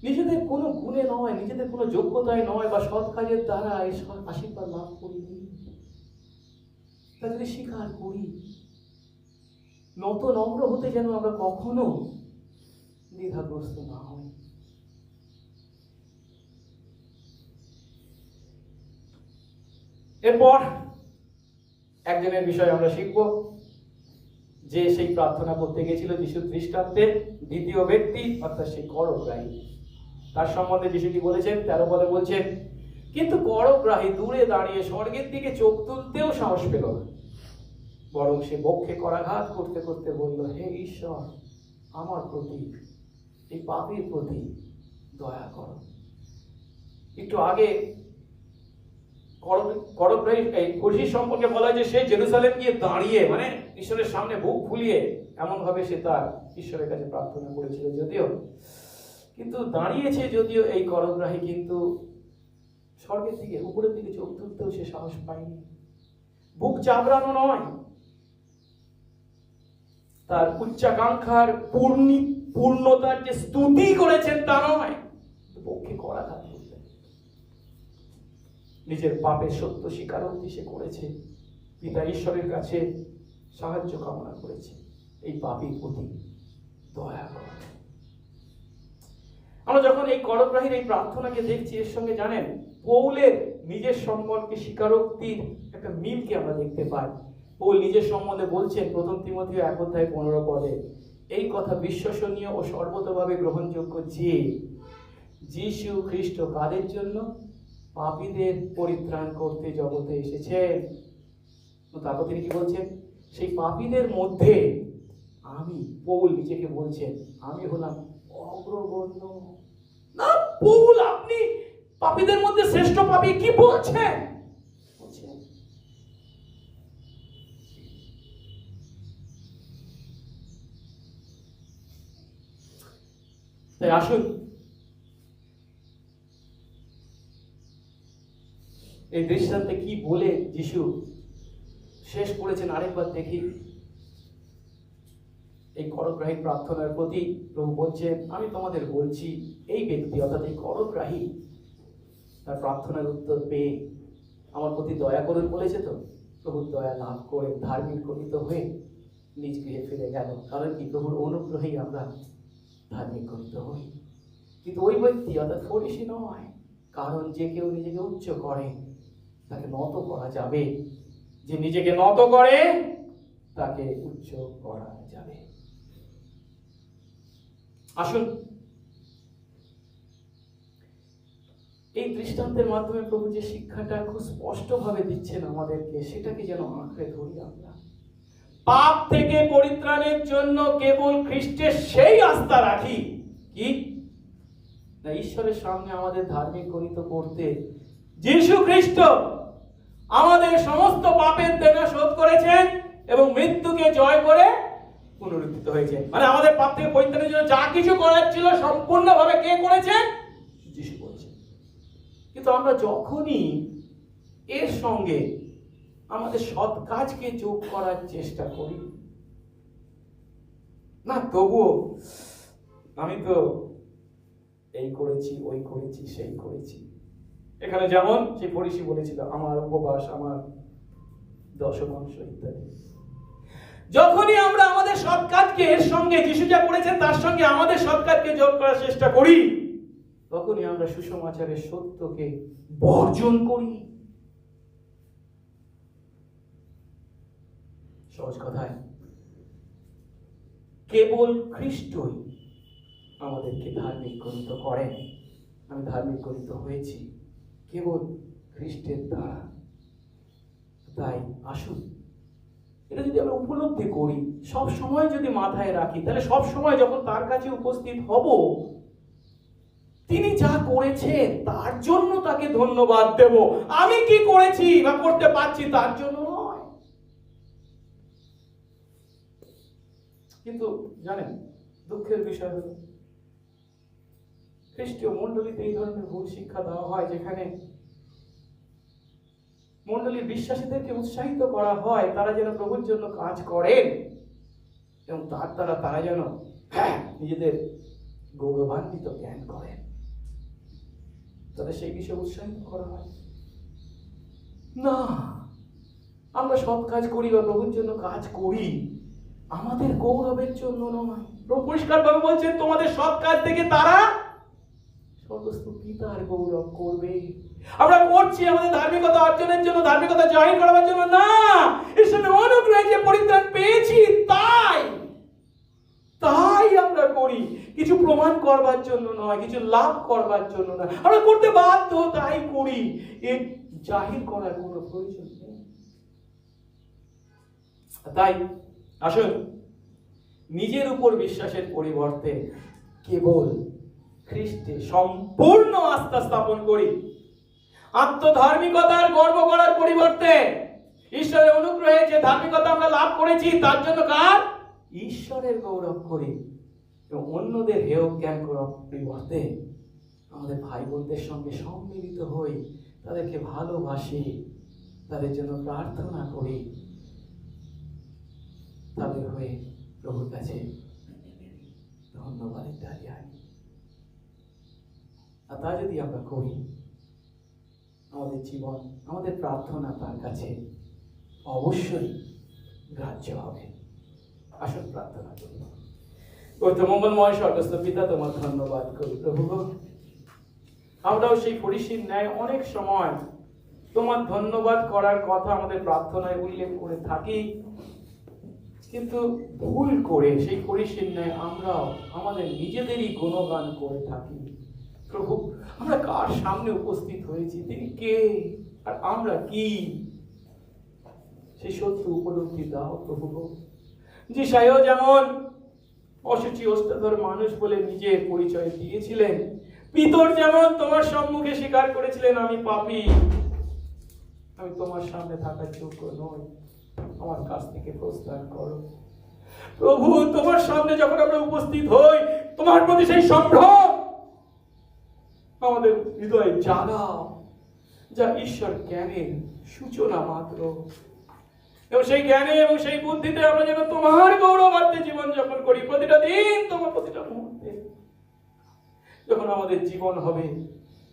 নিজেদের কোনো গুণে নয়, নিজেদের কোনো যোগ্যতায় নয় বা সৎ কাজের দ্বারা এই আশীর্বাদ লাভ করিনি। তা যদি স্বীকার করি, নত নম্র হতে যেন আমরা কখনো দ্বিধাগ্রস্ত না হই। এরপর একজনের বিষয়ে আমরা শিখব, যে সেই প্রার্থনা করতে গেছিল যিশু দৃষ্টান্তে, দ্বিতীয় ব্যক্তি অর্থাৎ সেই করগ্রাহী। তার সম্বন্ধে যিশু কি বলেছেন? 13 পদে বলছেন, কিন্তু করগ্রাহী দূরে দাঁড়িয়ে স্বর্গের দিকে চোখ তুলতেও সাহস পেল না, বরং সে বক্ষে করাঘাত করতে করতে বলল, হে ঈশ্বর, আমার প্রতি, এই পাপীর প্রতি দয়া করো। একটু আগে করগ্রাহী ফরিসী সম্পর্কে বলা হয় যে সে জেরুজালেম গিয়ে দাঁড়িয়ে, মানে ঈশ্বরের সামনে বুক ফুলিয়ে এমন ভাবে সে তার ঈশ্বরের কাছে প্রার্থনা করেছিল, যদিও কিন্তু দাঁড়িয়েছে যদিও এই করগ্রাহী, কিন্তু স্বর্গের দিকে, উপরের দিকে চোখ তুলতেও সে সাহস পায়নি। বুক চাবড়ানো নয়, তার উচ্চাকাঙ্ক্ষার পূর্ণতার যে স্তুতি করেছেন তা নয়, পক্ষে করাঘাত করলেন। নিজের পাপের সত্য স্বীকারোক্তি সে করেছে, পিতা ঈশ্বরের কাছে সাহায্য কামনা করেছে, এই পাপীর প্রতি দয়া করা। আমরা যখন এই করগ্রাহীর এই প্রার্থনাকে দেখছি, এর সঙ্গে জানেন পৌলের নিজের সম্পর্কে স্বীকারোক্তির একটা মিলকে আমরা দেখতে পাই। পৌল নিজের সম্বন্ধে বলছেন 1 তিমথিও 1:15 পদে, এই কথা বিশ্বসনীয় ও সর্বতভাবে গ্রহণযোগ্য যে যীশু খ্রিস্ট কাদের জন্য? পাপীদের পরিত্রাণ করতে জগতে এসেছেন। তারপর তিনি কি বলছেন? সেই পাপীদের মধ্যে আমি, পৌল নিজেকে বলছেন, আমি হলাম অগ্রগণ্য। না পৌল, আপনি পাপীদের মধ্যে শ্রেষ্ঠ পাপী, কি বলছেন? তাই আসুন এই দৃষ্টান্তে কি বলে যিশু শেষ করেছেন আরেকবার দেখি। এই করগ্রাহী প্রার্থনার প্রতি প্রভু বলছেন, আমি তোমাদের বলছি, এই ব্যক্তি অর্থাৎ এই করগ্রাহী তার প্রার্থনার উত্তর পেয়ে আমার প্রতি দয়া করুন বলেছে, তো প্রভুর দয়া লাভ করে ধার্মিক গণিত হয়ে নিজ গৃহে ফিরে গেল। কারণ কি? প্রভুর অনুগ্রহেই আমরা ধার্মিক গণিত হই। কিন্তু ওই ব্যক্তি অর্থাৎ ফরিসী নয়, কারণ যে কেউ নিজেকে উচ্চ করে তাকে নত করা যাবে, যে নিজেকে নত করে তাকে উচ্চ করা যাবে। আসুন এই দৃষ্টান্তের মাধ্যমে প্রভু যে শিক্ষাটা খুব স্পষ্ট ভাবে দিচ্ছেন আমাদেরকে, সেটাকে যেন আঁকড়ে ধরি আমরা। পাপ থেকে পরিত্রাণের জন্য কেবল খ্রিস্টের সেই আস্থা রাখি কি না, ঈশ্বরের সামনে আমাদের ধার্মিক গণিত করতে যীশু খ্রিস্ট আমাদের সমস্ত পাপের দেনা শোধ করেছেন এবং মৃত্যুকে জয় করে পুনরুত্থিত হয়েছেন। মানে আমাদের পাপ থেকে পরিত্রাণের জন্য যা কিছু করার ছিল সম্পূর্ণভাবে কে করেছেন? যীশু করেছেন। কিন্তু আমরা যখনই এর সঙ্গে আমাদের সৎ কাজকে যোগ করার চেষ্টা করি, না তবুও আমি তো এই করেছি, ওই করেছি, সেই করেছি। এখানে যেমন সেই ফরিসি বলেছিল, আমার উপবাস, আমার দশমাংশ ইত্যাদি। যখনই আমরা আমাদের সৎ কাজকে এর সঙ্গে, যিশু যা করেছেন তার সঙ্গে আমাদের সৎ কাজকে যোগ করার চেষ্টা করি, তখনই আমরা সুসমাচারের সত্যকে বর্জন করি। সহজ কথায়, কেবল খ্রিস্টই আমাদেরকে ধার্মিক গণিত করেন। আমি ধার্মিক গণিত হয়েছি কেবল খ্রিস্টের দ্বারা। তাই আসুন এটা যদি আমরা উপলব্ধি করি, সব সময় যদি মাথায় রাখি, তাহলে সব সময় যখন তার কাছে উপস্থিত হব, তিনি যা করেছেন তার জন্য তাকে ধন্যবাদ দেব। আমি কি করেছি বা করতে পারছি তার জন্য নয়। কিন্তু জানেন, দুঃখের বিষয় হলো খ্রিস্টীয় মণ্ডলীতে এই ধরনের ভুল শিক্ষা দেওয়া হয়, যেখানে মণ্ডলীর বিশ্বাসীদেরকে উৎসাহিত করা হয় তারা যেন প্রভুর জন্য কাজ করেন এবং তার দ্বারা তারা যেন নিজেদের গৌরবান্বিত জ্ঞান করেন, তাদের সেই বিষয়ে উৎসাহিত করা হয়। না, আমরা সৎ কাজ করি বা প্রভুর জন্য কাজ করি আমাদের গৌরবের জন্য নয়। প্রভু পরিষ্কার ভাবে বলছেন, তোমাদের সৎ কাজ থেকে তারা সমস্ত পিতার গৌরব করবে। আমরা করছি আমাদের ধার্মিকতা অর্জনের জন্য, ধার্মিকতা জাহির করার জন্য না। ঈশ্বরের অনুগ্রহে যে পরিত্রাণ পেয়েছি তাই আমরা করি, কিছু প্রমাণ করবার জন্য নয়, কিছু লাভ করবার জন্য না। আমরা করতে বাধ্য, তাই করি, এর জাহির করার কোনো প্রয়োজন নেই। তাই আসুন নিজের উপর বিশ্বাসের পরিবর্তে কেবল খ্রিস্টে সম্পূর্ণ আস্থা স্থাপন করি। আত্মধার্মিকতার গর্ব করার পরিবর্তে ঈশ্বরের অনুগ্রহে যে ধার্মিকতা আমরা লাভ করেছি তার জন্য কার? ঈশ্বরের গৌরব করি এবং অন্যদের হেয় জ্ঞান করার পরিবর্তে আমাদের ভাই বোনদের সঙ্গে সম্মিলিত হই, তাদেরকে ভালোবাসি, তাদের জন্য প্রার্থনা করি, তাদের হয়ে প্রভুর কাছে ধন্যবাদের ডালি আনি। আর তা যদি আমরা করি, আমাদের জীবন, আমাদের প্রার্থনা তার কাছে অবশ্যই গ্রাহ্য হবে। আসুন প্রার্থনা করি। পবিত্র মঙ্গলময় স্বর্গস্থ পিতা, তোমার ধন্যবাদ করি প্রভু। আমরাও সেই ফরিসির ন্যায় অনেক সময় তোমার ধন্যবাদ করার কথা আমাদের প্রার্থনায় উল্লেখ করে থাকি, কিন্তু ভুল করে সেই ফরিসির ন্যায় আমরাও আমাদের নিজেদেরই গুণগান করে থাকি। প্রভু, আমরা কার সামনে উপস্থিত হয়েছি, তিনি কে আর আমরা কি, সেই সত্য উপলব্ধি দাও প্রভু। যিশাইও যেমন অসুচি অষ্টাধর মানুষ বলে নিজের পরিচয় দিয়েছিলেন, পিতর যেমন তোমার সম্মুখে স্বীকার করেছিলেন, আমি পাপী, আমি তোমার সামনে থাকার যোগ্য নই, আমার কাছ থেকে প্রস্থান করো। প্রভু, তোমার সামনে যখন আমরা উপস্থিত হই, তোমার প্রতি সেই সম্ভ্রম আমাদের হৃদয়ে জাগাও, যা ঈশ্বর জ্ঞানের সূচনা মাত্র। এবং সেই জ্ঞানে এবং সেই বুদ্ধিতে আমরা যেন তোমার গৌরবার্থে জীবন যাপন করি প্রতিটা দিন, তোমার প্রতিটা মুহূর্তে। যখন আমাদের জীবন হবে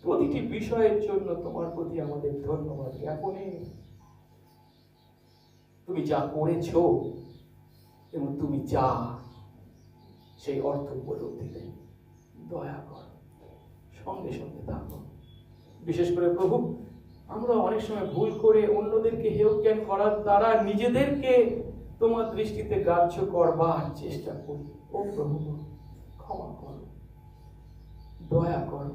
প্রতিটি বিষয়ের জন্য তোমার প্রতি আমাদের ধন্যবাদ জ্ঞাপনে। তুমি যা করেছো এবং তুমি যা, সেই অর্থ উপলব্ধিতে দয়া করো, সঙ্গে সঙ্গে থাকো। বিশেষ করে প্রভু, আমরা অনেক সময় ভুল করে অন্যদেরকে হেয় জ্ঞান করার দ্বারা নিজেদেরকে তোমার দৃষ্টিতে গ্রাহ্য করবার চেষ্টা করি। ও প্রভু, ক্ষমা করো, দয়া করো।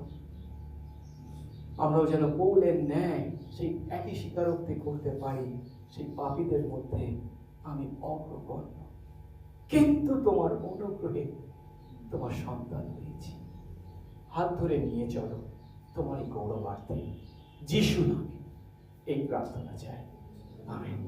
আমরাও যেন পৌলের ন্যায় সেই একই স্বীকারোক্তি করতে পারি, সেই পাপীদের মধ্যে আমি অগ্রগণ্য, কিন্তু তোমার অনুগ্রহে তোমার সন্তান হয়েছি। হাত ধরে নিয়ে চলো তোমার এই গৌরবার্থে, যিশু নামে এই প্রার্থনা চাই। আমেন।